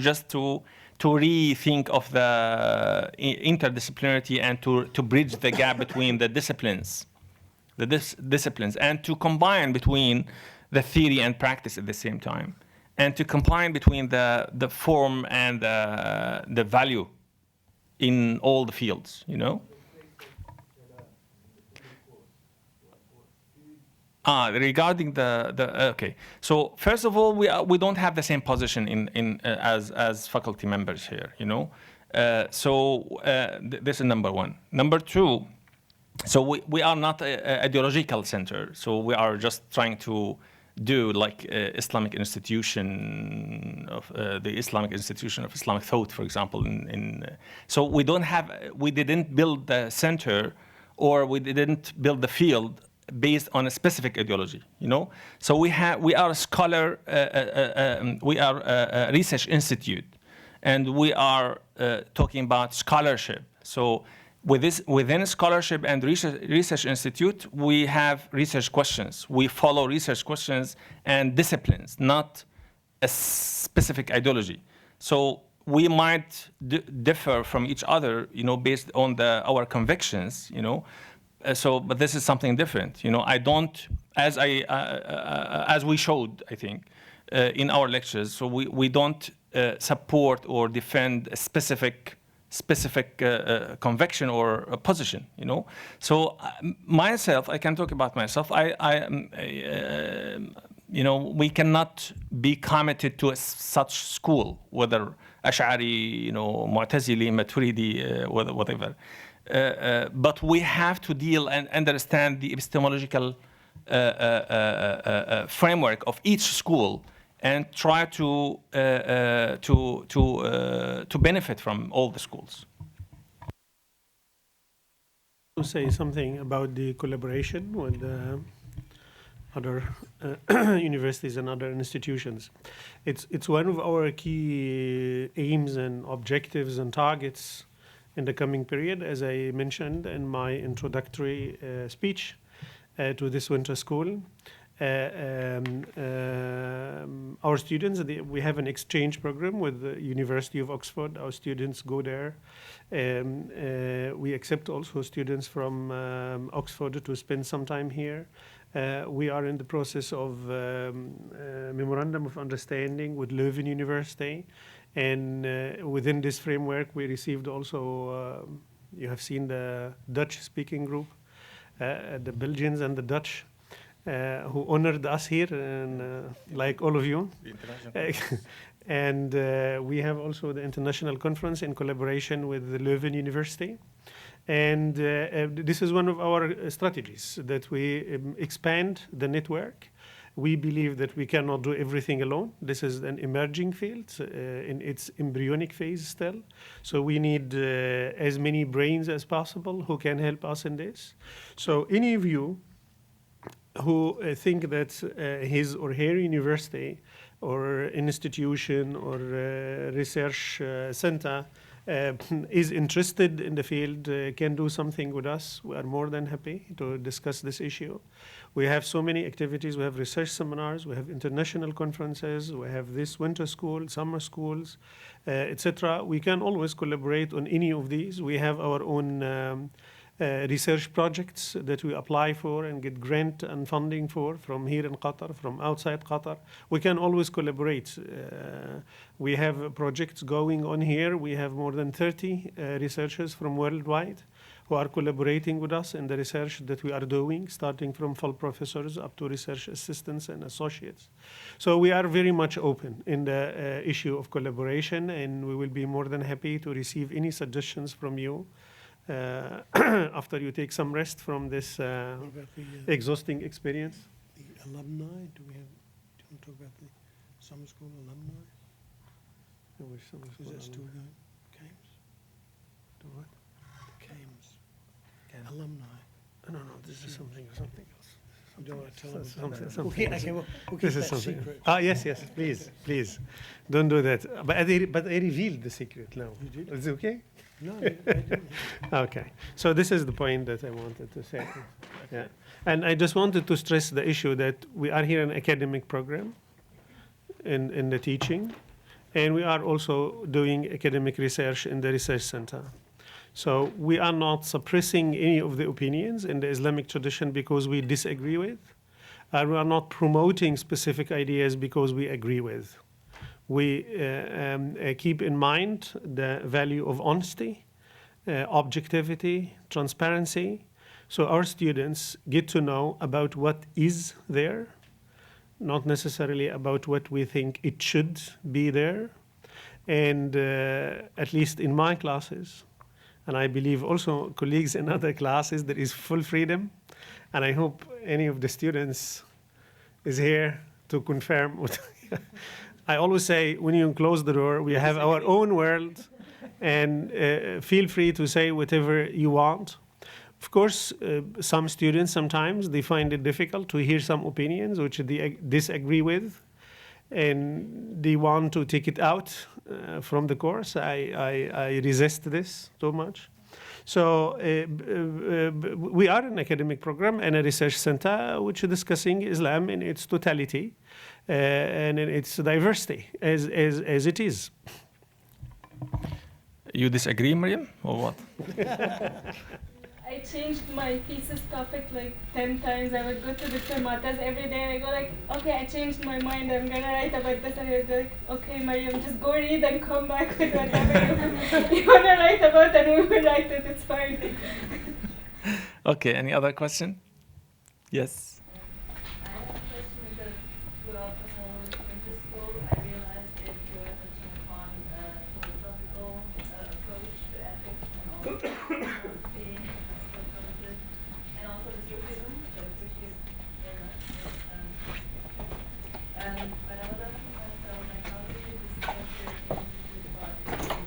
rethink of the interdisciplinarity and to bridge the gap between the disciplines, and to combine between the theory and practice at the same time, and to combine between the form and the value in all the fields, you know. Regarding okay. So first of all, we don't have the same position as faculty members here, you know. This is number one. Number two, so we are not an ideological center. So we are just trying to do like Islamic institution of the Islamic institution of Islamic thought, for example. So we didn't build the center, or we didn't build the field based on a specific ideology, you know. So we are a scholar, we are a research institute, and we are talking about scholarship. So within scholarship and research institute, we have research questions. We follow research questions and disciplines, not a specific ideology. So we might differ from each other, you know, based on our convictions, you know. But this is something different, you know. I don't, as we showed, I think, in our lectures. So we don't support or defend a specific conviction or a position, you know. So myself, I can talk about myself. You know, we cannot be committed to such school, whether Ash'ari, you know, Mu'tazili, Maturidi, whatever. But we have to deal and understand the epistemological framework of each school and try to benefit from all the schools. To say something about the collaboration with other universities and other institutions. It's one of our key aims and objectives and targets in the coming period, as I mentioned in my introductory speech to this winter school. Our students, we have an exchange program with the University of Oxford. Our students go there. We accept also students from Oxford to spend some time here. We are in the process of memorandum of understanding with Leuven University. And within this framework, we received also, you have seen the Dutch-speaking group, the Belgians and the Dutch, who honored us here, and like all of you. And we have also the international conference in collaboration with the Leuven University. And this is one of our strategies, that we expand the network. We believe that we cannot do everything alone. This is an emerging field in its embryonic phase still. So we need as many brains as possible who can help us in this. So any of you who think that his or her university or institution or research center is interested in the field, can do something with us. We are more than happy to discuss this issue. We have so many activities. We have research seminars, we have international conferences, we have this winter school, summer schools, etc. We can always collaborate on any of these. We have our own research projects that we apply for and get grant and funding for from here in Qatar, from outside Qatar. We can always collaborate. We have projects going on here. We have more than 30 researchers from worldwide who are collaborating with us in the research that we are doing, starting from full professors up to research assistants and associates. So we are very much open in the issue of collaboration, and we will be more than happy to receive any suggestions from you after you take some rest from this exhausting experience. The alumni, do you want to talk about the summer school alumni? Which summer Is school that still alumni? going? Cames? To what? Cames. Alumni. No, this is something else. You don't want to tell us Something- about something it. else. Okay, we'll This keep is that something. secret. Yes, please. Don't do that. But I revealed the secret now. You did? Is it okay? No, I didn't. Okay. So this is the point that I wanted to say. Yeah. And I just wanted to stress the issue that we are here in an academic program in the teaching, and we are also doing academic research in the research center. So we are not suppressing any of the opinions in the Islamic tradition because we disagree with. We are not promoting specific ideas because we agree with. We keep in mind the value of honesty, objectivity, transparency. So our students get to know about what is there, not necessarily about what we think it should be there. And at least in my classes, and I believe also colleagues in other classes, there is full freedom. And I hope any of the students is here to confirm what I always say, when you close the door, we have our own world, and feel free to say whatever you want. Of course, some students, sometimes they find it difficult to hear some opinions which they disagree with, and they want to take it out from the course. I resist this so much. So we are an academic program and a research center which is discussing Islam in its totality and in its diversity as it is. You disagree, Miriam, or what? I changed my thesis topic like 10 times. I would go to the Matas every day and I go like, okay, I changed my mind. I'm going to write about this. And I would be like, okay, Mariam, just go read and come back with whatever you want to write about, and we will write it. It's fine. Okay, any other question? Yes. I have a question because throughout the whole winter school, I realized that you're touching upon a philosophical approach to ethics and also philosophy, and also the Sufism, so I appreciate very much. But I was asking myself, like, how do you discuss your institute about Islam?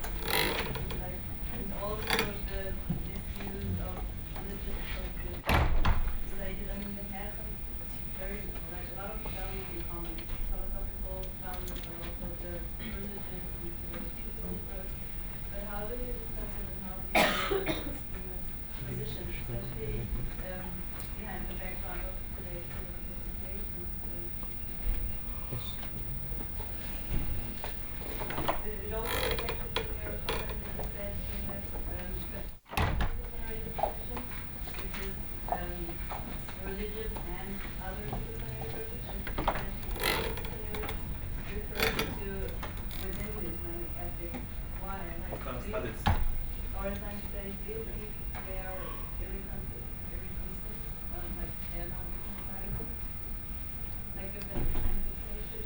Like, and also the misuse of religious approaches. So they did, I mean, they had some very, like, a lot of values in common, philosophical values, but also the religious and spiritual approach. But how do you discuss it, and how do you extremist position, especially behind the background of today's political situation? It also reflected in your comment that you said you have disciplinary discussion, which is religious and other disciplinary approaches, and disciplinary refers to within the Islamic ethics. Why? Like, or Islamic studies, do you think they are irreconcilable? Like, they are not reconcilable? Like, you've been differentiated?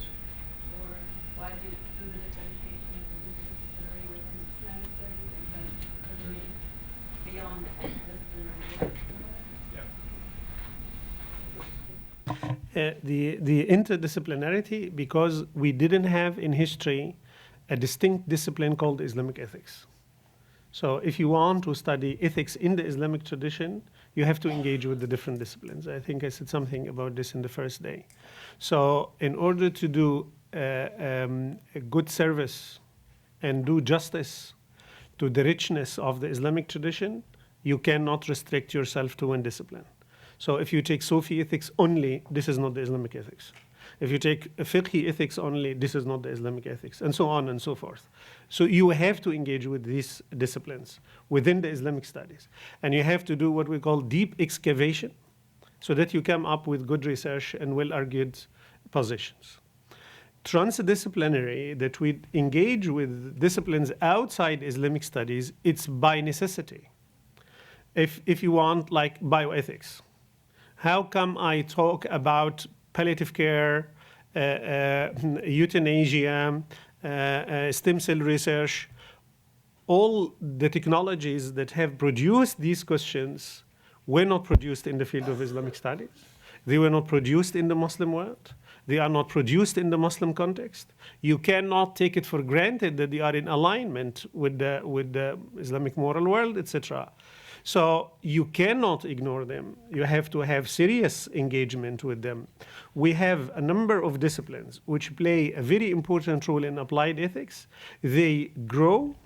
Or why do you do the differentiation between disciplinary within Islamic studies and then disciplinary beyond? the interdisciplinarity, because we didn't have in history a distinct discipline called Islamic ethics. So if you want to study ethics in the Islamic tradition, you have to engage with the different disciplines. I think I said something about this in the first day. So in order to do a good service and do justice to the richness of the Islamic tradition, you cannot restrict yourself to one discipline. So if you take Sufi ethics only, this is not the Islamic ethics. If you take fiqh ethics only, this is not the Islamic ethics, and so on and so forth. So you have to engage with these disciplines within the Islamic studies. And you have to do what we call deep excavation so that you come up with good research and well-argued positions. Transdisciplinary, that we engage with disciplines outside Islamic studies, it's by necessity. If you want, like bioethics, how come I talk about palliative care, euthanasia, stem cell research? All the technologies that have produced these questions were not produced in the field of Islamic studies. They were not produced in the Muslim world. They are not produced in the Muslim context. You cannot take it for granted that they are in alignment with the Islamic moral world, etc. So you cannot ignore them. You have to have serious engagement with them. We have a number of disciplines which play a very important role in applied ethics. They grow,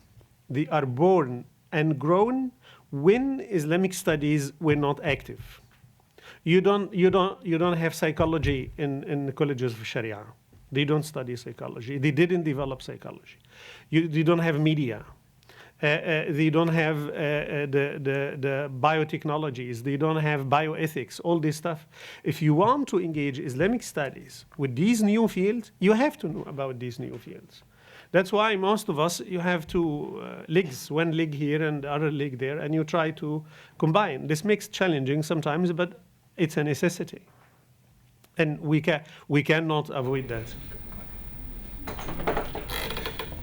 they are born and grown when Islamic studies were not active. You don't have psychology in the colleges of Sharia. They don't study psychology. They didn't develop psychology. They don't have media. They don't have the biotechnologies. They don't have bioethics, all this stuff. If you want to engage Islamic studies with these new fields, you have to know about these new fields. That's why most of us, you have two legs, one leg here and the other leg there, and you try to combine. This makes it challenging sometimes, but it's a necessity. And we cannot avoid that.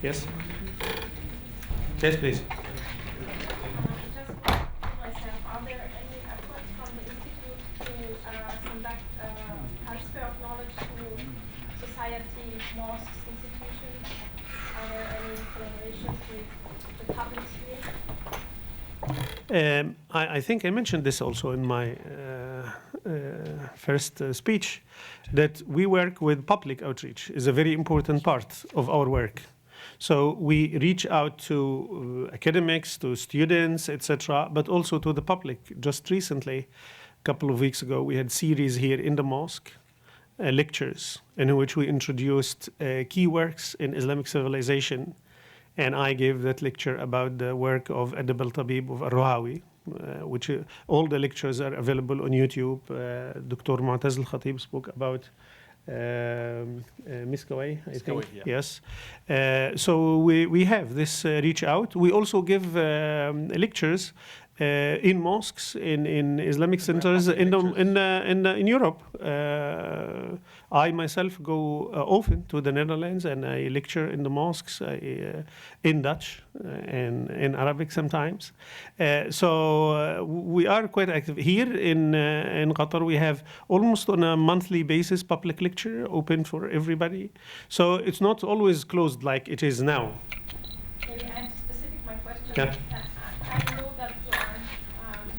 Yes? Yes, please. Just myself, are there any efforts from the Institute to conduct transfer of knowledge to society, mosques, institutions? Are there any collaborations with the public sphere? I think I mentioned this also in my first speech, that we work with public outreach is a very important part of our work. So we reach out to academics, to students, etc., but also to the public. Just recently, a couple of weeks ago, we had series here in the mosque, lectures, in which we introduced key works in Islamic civilization. And I gave that lecture about the work of Adab al-Tabib of Ar-Ruhawi, which all the lectures are available on YouTube. Dr. Mu'taz al-Khatib spoke about Miskaway, I think. Yeah. Yes. So we have this reach out. We also give lectures in mosques, in Islamic centers in Europe. I myself go often to the Netherlands and I lecture in the mosques in Dutch and in Arabic sometimes. So we are quite active. Here in Qatar, we have almost on a monthly basis public lecture open for everybody. So it's not always closed like it is now. Maybe I have to specific my question. Yeah. I know that you are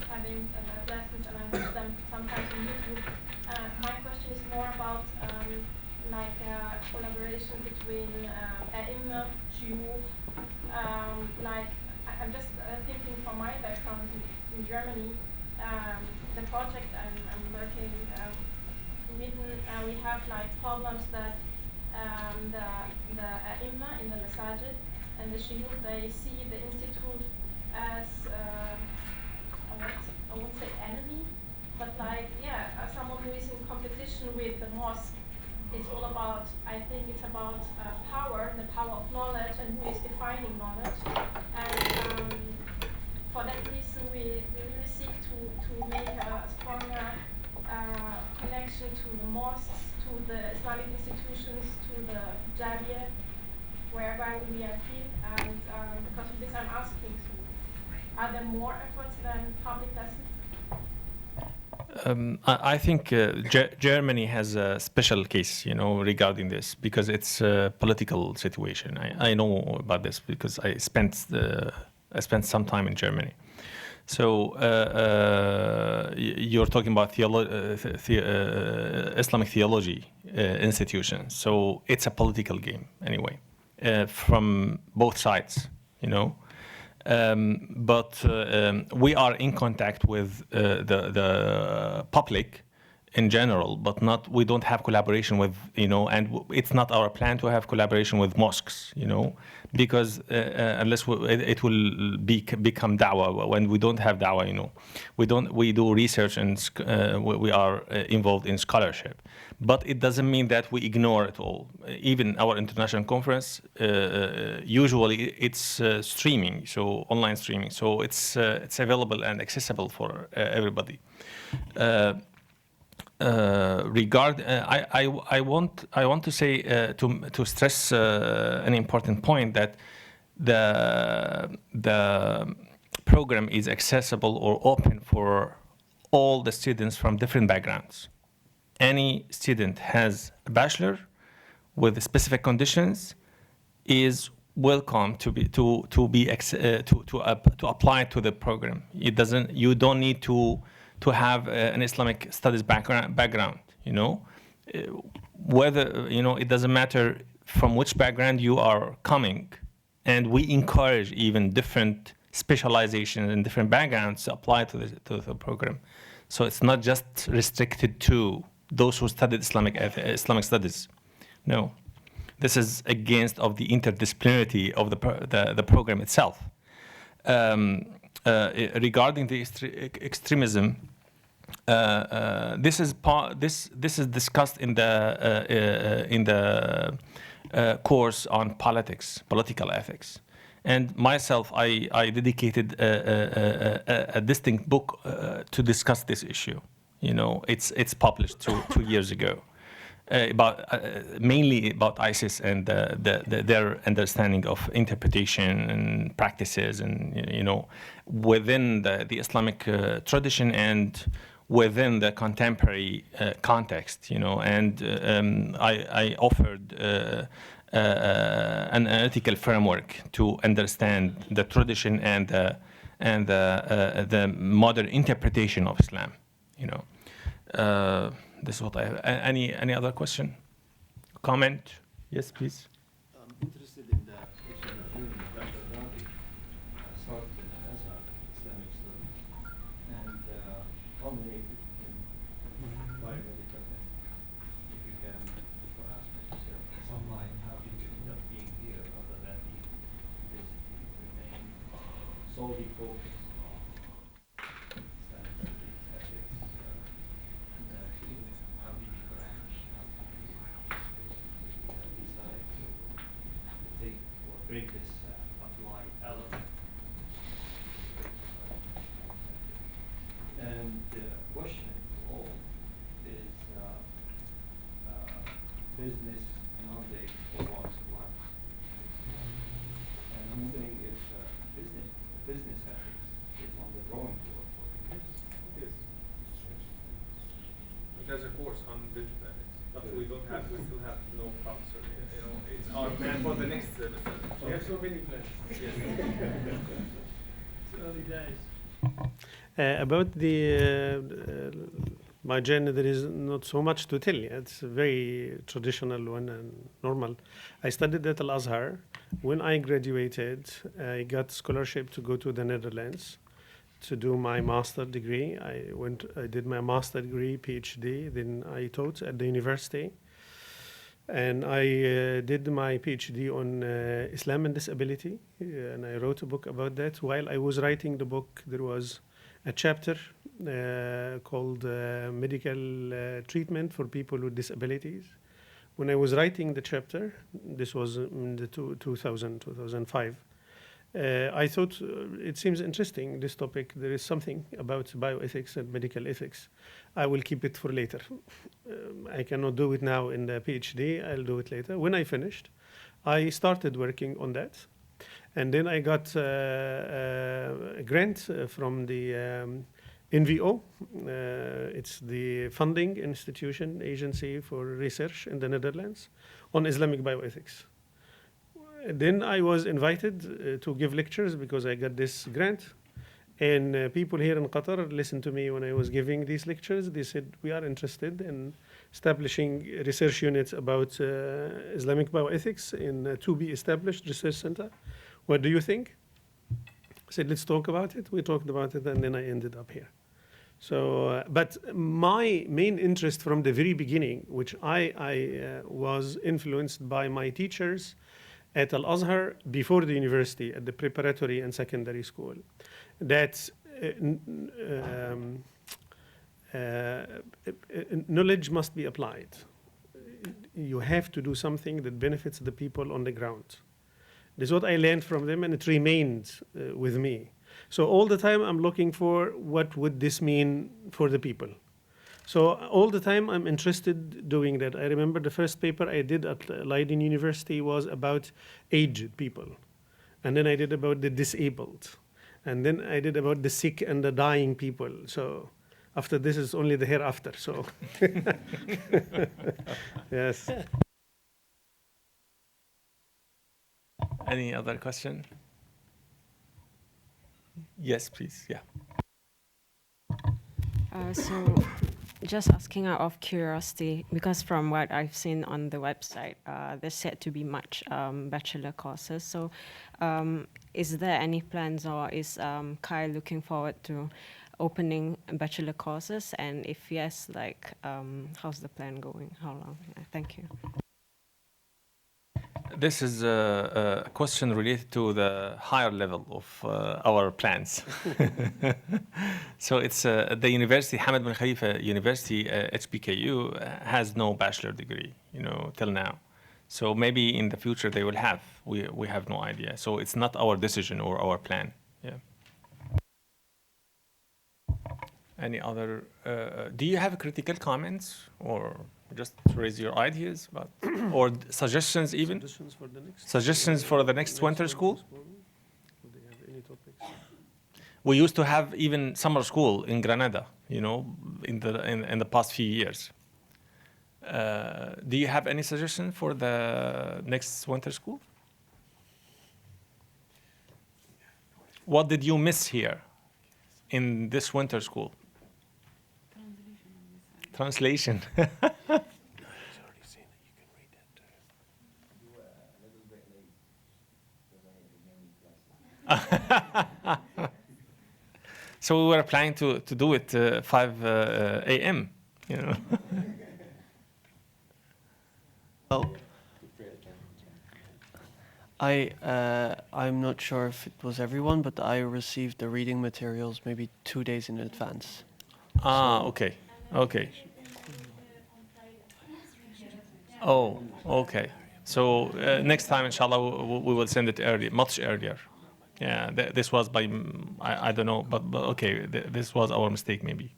having lessons and I watch them sometimes on YouTube. My question is more about collaboration between Aimma, Shuyukh, I'm just thinking from my background in Germany, the project I'm working with, we have problems that the Aimma in the Masajid and the Shuyukh, they see the institute as I won't say enemy, but someone who is in competition with the mosque. It's all about, I think it's about power, the power of knowledge, and who is defining knowledge. And for that reason, we really seek to make a stronger connection to the mosques, to the Islamic institutions, to the Jamiah, wherever we are here. And because of this, I'm asking, are there more efforts than public lessons? I think Germany has a special case, regarding this because it's a political situation. I know about this because I spent some time in Germany. So you're talking about Islamic theology institutions. So it's a political game anyway, from both sides, but we are in contact with the public in general, but we don't have collaboration with, and it's not our plan to have collaboration with mosques, because unless it will become da'wah. When we don't have da'wah, we do research and we are involved in scholarship. But it doesn't mean that we ignore it all. Even our international conference, usually it's streaming, so online streaming. So it's available and accessible for everybody. I want to say to stress an important point that the program is accessible or open for all the students from different backgrounds. Any student has a bachelor with specific conditions is welcome to apply to the program. You don't need to have an Islamic studies background. Whether it doesn't matter from which background you are coming, and we encourage even different specializations in different backgrounds to apply to the program. So it's not just restricted to those who studied Islamic studies. No, this is against of the interdisciplinarity of the program itself. Regarding the extremism, this is discussed in the course on political ethics. And myself, I dedicated a distinct book to discuss this issue. It's published two years ago, mainly about ISIS and their understanding of interpretation and practices, and within the Islamic tradition and within the contemporary context. And I offered an ethical framework to understand the tradition and the modern interpretation of Islam. This is what I have. Any other question? Comment? Yes, please. I'm interested in the Dr. Rabi started in Al-Azhar, Islamic studies, and culminated in biomedical ethics. If you can perhaps shed some light, how did you end up being here rather than basically remain solely focused on Islamic studies, ethics, how did you branch, how did you decide to take or bring this applied element? And the question all is business nowadays for walks of life. And I'm wondering if business ethics is on the drawing board for you. Yes. There's a course on business ethics, but we still have no professor. It's our plan for the next semester. We have so many plans. Yes. It's early days. About my journey, there is not so much to tell. It's a very traditional one and normal. I studied at Al-Azhar. When I graduated, I got scholarship to go to the Netherlands to do my master degree. I did my master degree, PhD, then I taught at the university. And I did my PhD on Islam and disability, and I wrote a book about that. While I was writing the book, there was a chapter called Medical Treatment for People with Disabilities. When I was writing the chapter, this was in the 2005, I thought it seems interesting, this topic. There is something about bioethics and medical ethics. I will keep it for later. I cannot do it now in the PhD. I'll do it later. When I finished, I started working on that. And then I got a grant from the NVO. It's the funding institution agency for research in the Netherlands on Islamic bioethics. Then I was invited to give lectures because I got this grant. And people here in Qatar listened to me when I was giving these lectures. They said, we are interested in establishing research units about Islamic bioethics in a to-be-established research center. What do you think? I said, let's talk about it. We talked about it, and then I ended up here. So, but my main interest from the very beginning, which I was influenced by my teachers at Al-Azhar before the university, at the preparatory and secondary school, that knowledge must be applied. You have to do something that benefits the people on the ground. This is what I learned from them, and it remained with me. So all the time I'm looking for what would this mean for the people. So all the time I'm interested doing that. I remember the first paper I did at Leiden University was about aged people. And then I did about the disabled. And then I did about the sick and the dying people. So after this is only the hereafter. So yes. Any other question? Yes, please. Yeah. So just asking out of curiosity, because from what I've seen on the website, there's said to be much bachelor courses. So is there any plans, or is CILE looking forward to opening bachelor courses? And if yes, like how's the plan going? How long? Thank you. This is a question related to the higher level of our plans. So it's the university, Hamad bin Khalifa University, HBKU, has no bachelor degree, till now. So maybe in the future they will have. We have no idea. So it's not our decision or our plan. Yeah. Any other? Do you have critical comments or just raise your ideas about, or suggestions even? Suggestions for the next winter school? Do they have any topics? We used to have even summer school in Granada, in the past few years. Do you have any suggestion for the next winter school? What did you miss here in this winter school? Translation. So we were planning to do it 5 a.m. Well, I'm not sure if it was everyone, but I received the reading materials maybe 2 days in advance. Okay. Oh, okay. So next time, inshallah, we will send it early, much earlier. Yeah, this was by, I don't know, but okay, this was our mistake maybe.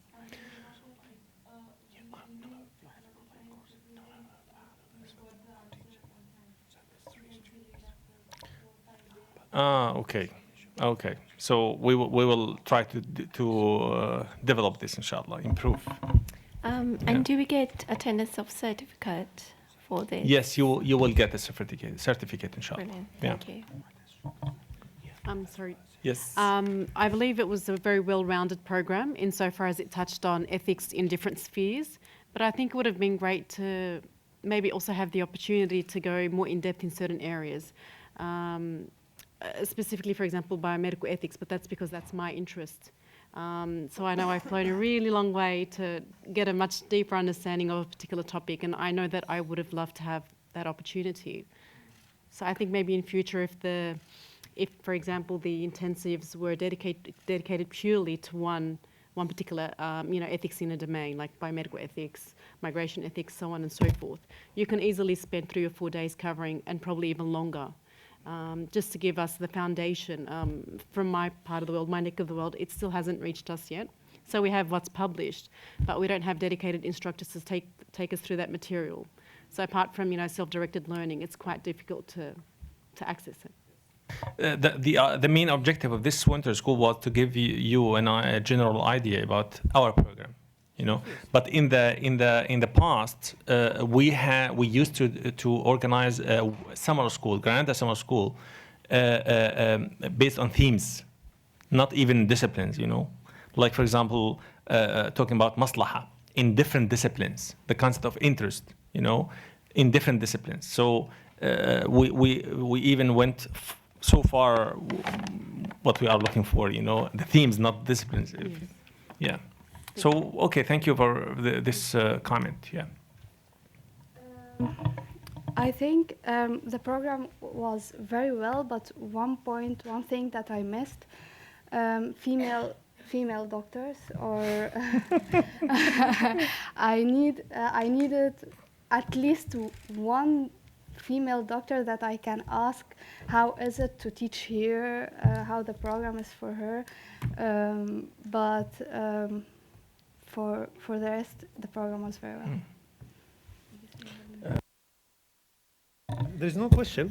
Okay. So we will try to develop this, inshallah, improve. And do we get attendance of certificate for this? Yes, you will get a certificate, inshallah. Brilliant. Yeah. Thank you. I'm sorry. Yes. I believe it was a very well-rounded program insofar as it touched on ethics in different spheres. But I think it would have been great to maybe also have the opportunity to go more in-depth in certain areas. Specifically, for example, biomedical ethics, but that's because that's my interest. So I know I've flown a really long way to get a much deeper understanding of a particular topic, and I know that I would have loved to have that opportunity. So I think maybe in future, if for example, the intensives were dedicated purely to one particular, ethics in a domain, like biomedical ethics, migration ethics, so on and so forth, you can easily spend 3 or 4 days covering, and probably even longer. Just to give us the foundation from my part of the world, my neck of the world, it still hasn't reached us yet. So we have what's published, but we don't have dedicated instructors to take us through that material. So apart from self-directed learning, it's quite difficult to access it. The main objective of this winter school was to give you and I a general idea about our program, you know. But in the past, we used to organize a summer school, Granada summer school, based on themes, not even disciplines, you know. Like for example, talking about maslaha in different disciplines, the concept of interest, you know, in different disciplines. So we even went so far what we are looking for, you know, the themes, not disciplines. Yes. Yeah. So, okay, thank you for this comment, yeah. I think the program was very well, but one thing that I missed, female doctors, or I needed at least one female doctor that I can ask how is it to teach here, how the program is for her, but for the rest the program was very well. There is no question.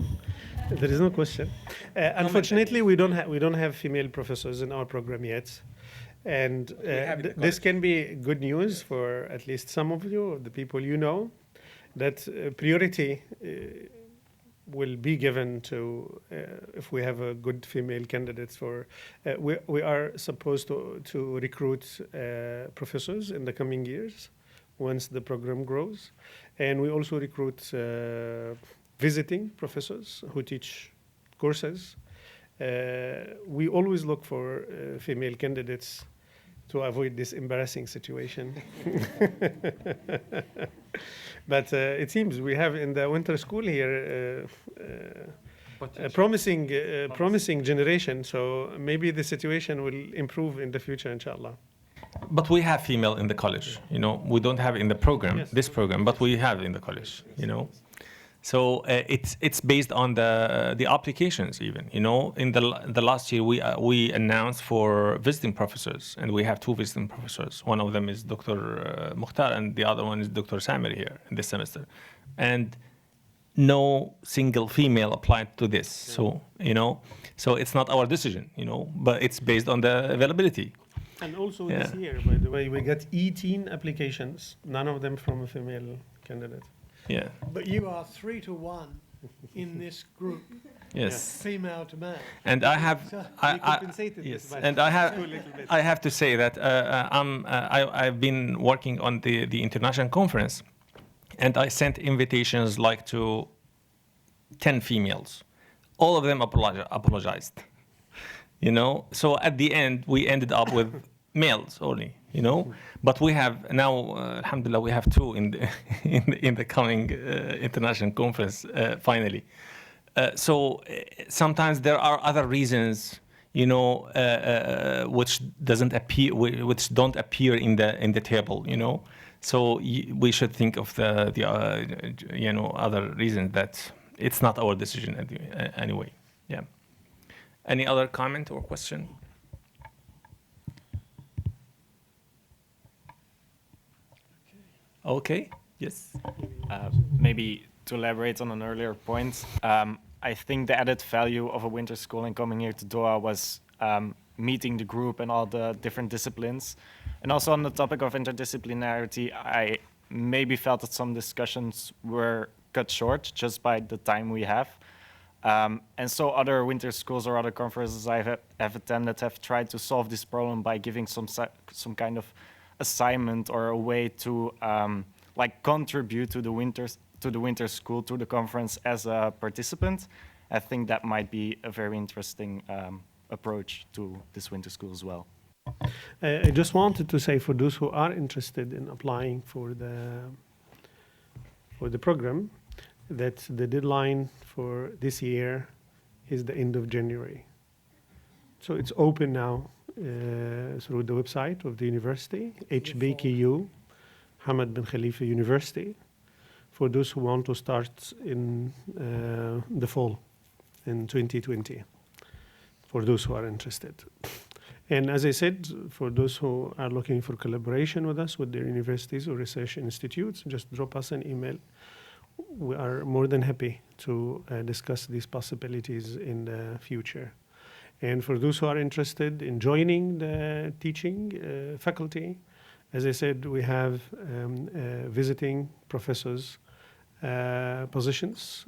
There is no question. Unfortunately, we don't have female professors in our program yet, and this can be good news for at least some of you, the people you know, that priority will be given to if we have a good female candidates for. We are supposed to recruit professors in the coming years once the program grows, and we also recruit visiting professors who teach courses. We always look for female candidates to avoid this embarrassing situation. But it seems we have in the winter school here a promising generation, so maybe the situation will improve in the future, inshallah. But we have female in the college, you know. We don't have in the program, Yes. this program, but we have in the college, you know. So it's based on the applications even, you know. In the last year we announced for visiting professors, and we have 2 visiting professors. One of them is Dr. Mukhtar, and the other one is Dr. Samir here in this semester. And no single female applied to this. So, you know, so it's not our decision, you know, but it's based on the availability. And also this year, by the way, we got 18 applications, none of them from a female candidate. Yeah. But you are 3 to 1 in this group. Yes. Female to male. And I have, So I you compensated yes, this by and I have to say that I've been working on the international conference, and I sent invitations like to 10 females. All of them apologized. You know, so at the end we ended up with males only, you know. But we have now, alhamdulillah, we have 2 in the coming international conference finally. So sometimes there are other reasons, you know, which don't appear in the table, you know. So we should think of the you know, other reasons that it's not our decision anyway. Yeah. Any other comment or question? Okay. Yes. Maybe to elaborate on an earlier point, I think the added value of a winter school and coming here to Doha was meeting the group and all the different disciplines. And also on the topic of interdisciplinarity, I maybe felt that some discussions were cut short just by the time we have. And so other winter schools or other conferences I have attended have tried to solve this problem by giving some kind of assignment or a way to like contribute to the winter school, to the conference as a participant. I think that might be a very interesting approach to this winter school as well. I just wanted to say for those who are interested in applying for the program, that the deadline for this year is the end of January. So it's open now through the website of the university, HBKU, Hamad bin Khalifa University, for those who want to start in the fall in 2020, for those who are interested. And as I said, for those who are looking for collaboration with us, with their universities or research institutes, just drop us an email we are more than happy to discuss these possibilities in the future. And for those who are interested in joining the teaching faculty, as I said, we have visiting professors positions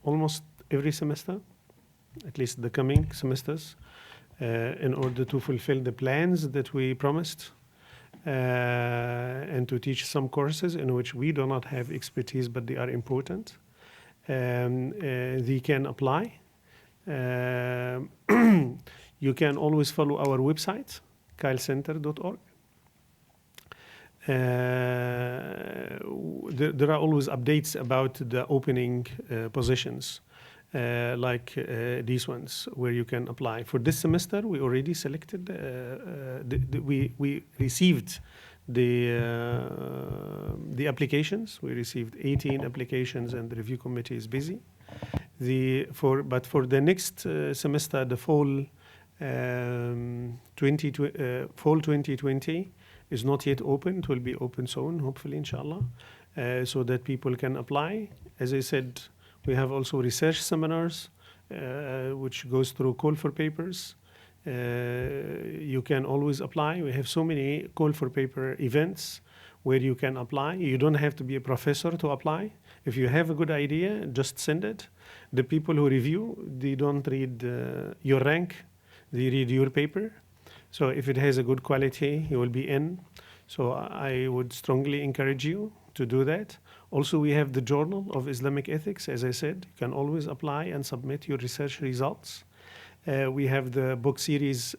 almost every semester, at least the coming semesters, in order to fulfill the plans that we promised and to teach some courses in which we do not have expertise, but they are important. They can apply. You can always follow our website, cilecenter.org. There are always updates about the opening positions, like these ones, where you can apply. For this semester, we already selected, we received the applications. We received 18 applications, and the review committee is busy. But for the next semester, the fall 2020 is not yet open. It will be open soon, hopefully, inshallah, so that people can apply. As I said, we have also research seminars, which goes through call for papers. You can always apply. We have so many call for paper events where you can apply. You don't have to be a professor to apply. If you have a good idea, just send it. The people who review, they don't read your rank, they read your paper. So if it has a good quality, you will be in. So I would strongly encourage you to do that. Also, we have the Journal of Islamic Ethics. As I said, you can always apply and submit your research results. We have the book series,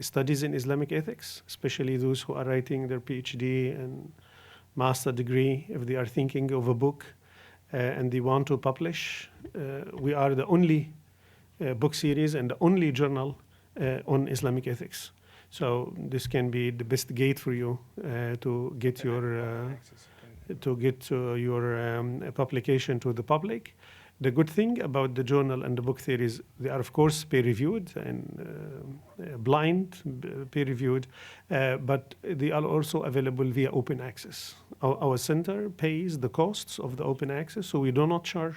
Studies in Islamic Ethics, especially those who are writing their PhD and master degree, if they are thinking of a book and they want to publish. We are the only book series and the only journal on Islamic ethics. So this can be the best gate for you to get your publication to the public. The good thing about the journal and the book series, they are of course peer-reviewed and blind peer-reviewed, but they are also available via open access. Our center pays the costs of the open access, so we do not charge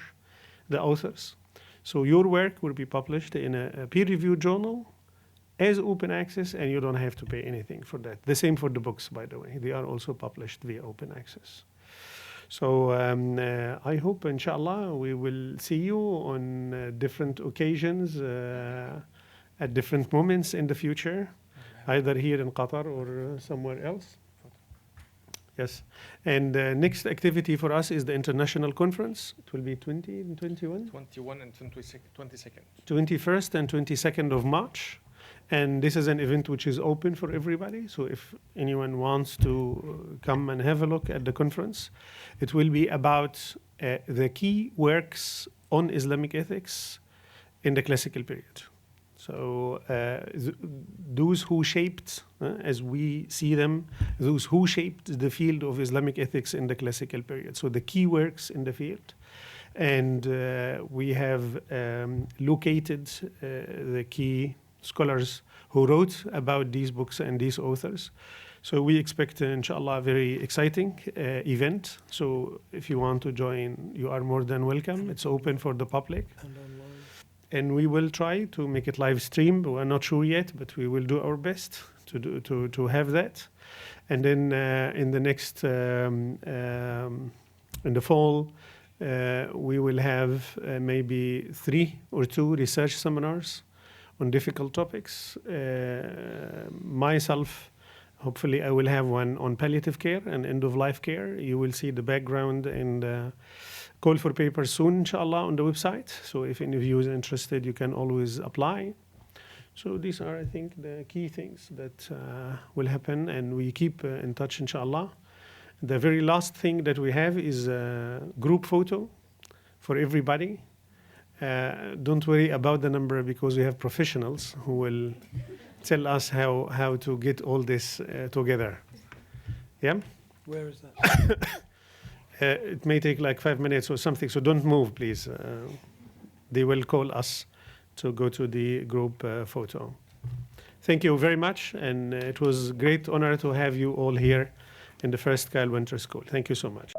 the authors. So your work will be published in a peer-reviewed journal as open access, and you don't have to pay anything for that. The same for the books, by the way. They are also published via open access. So I hope, inshallah, we will see you on different occasions at different moments in the future, either here in Qatar or somewhere else. Yes. And next activity for us is the international conference. It will be 20 and 21? 21 and 22nd. 21st and 22nd of March. And this is an event which is open for everybody. So if anyone wants to come and have a look at the conference, it will be about the key works on Islamic ethics in the classical period. So those who shaped, as we see them, those who shaped the field of Islamic ethics in the classical period. So the key works in the field. And we have located the key scholars who wrote about these books and these authors. So we expect, inshallah, a very exciting event. So if you want to join, you are more than welcome. It's open for the public. And we will try to make it live stream. We're not sure yet, but we will do our best to have that. And then in the next, in the fall, we will have maybe 3 or 2 research seminars on difficult topics. Myself, hopefully I will have one on palliative care and end-of-life care. You will see the background and call for papers soon, inshallah, on the website. So if any of you is interested, you can always apply. So these are, I think, the key things that will happen, and we keep in touch, inshallah. The very last thing that we have is a group photo for everybody. Don't worry about the number, because we have professionals who will tell us how to get all this together. Yeah? Where is that? It may take like 5 minutes or something, so don't move, please. They will call us to go to the group photo. Thank you very much, and it was a great honor to have you all here in the first CILE Winter School. Thank you so much.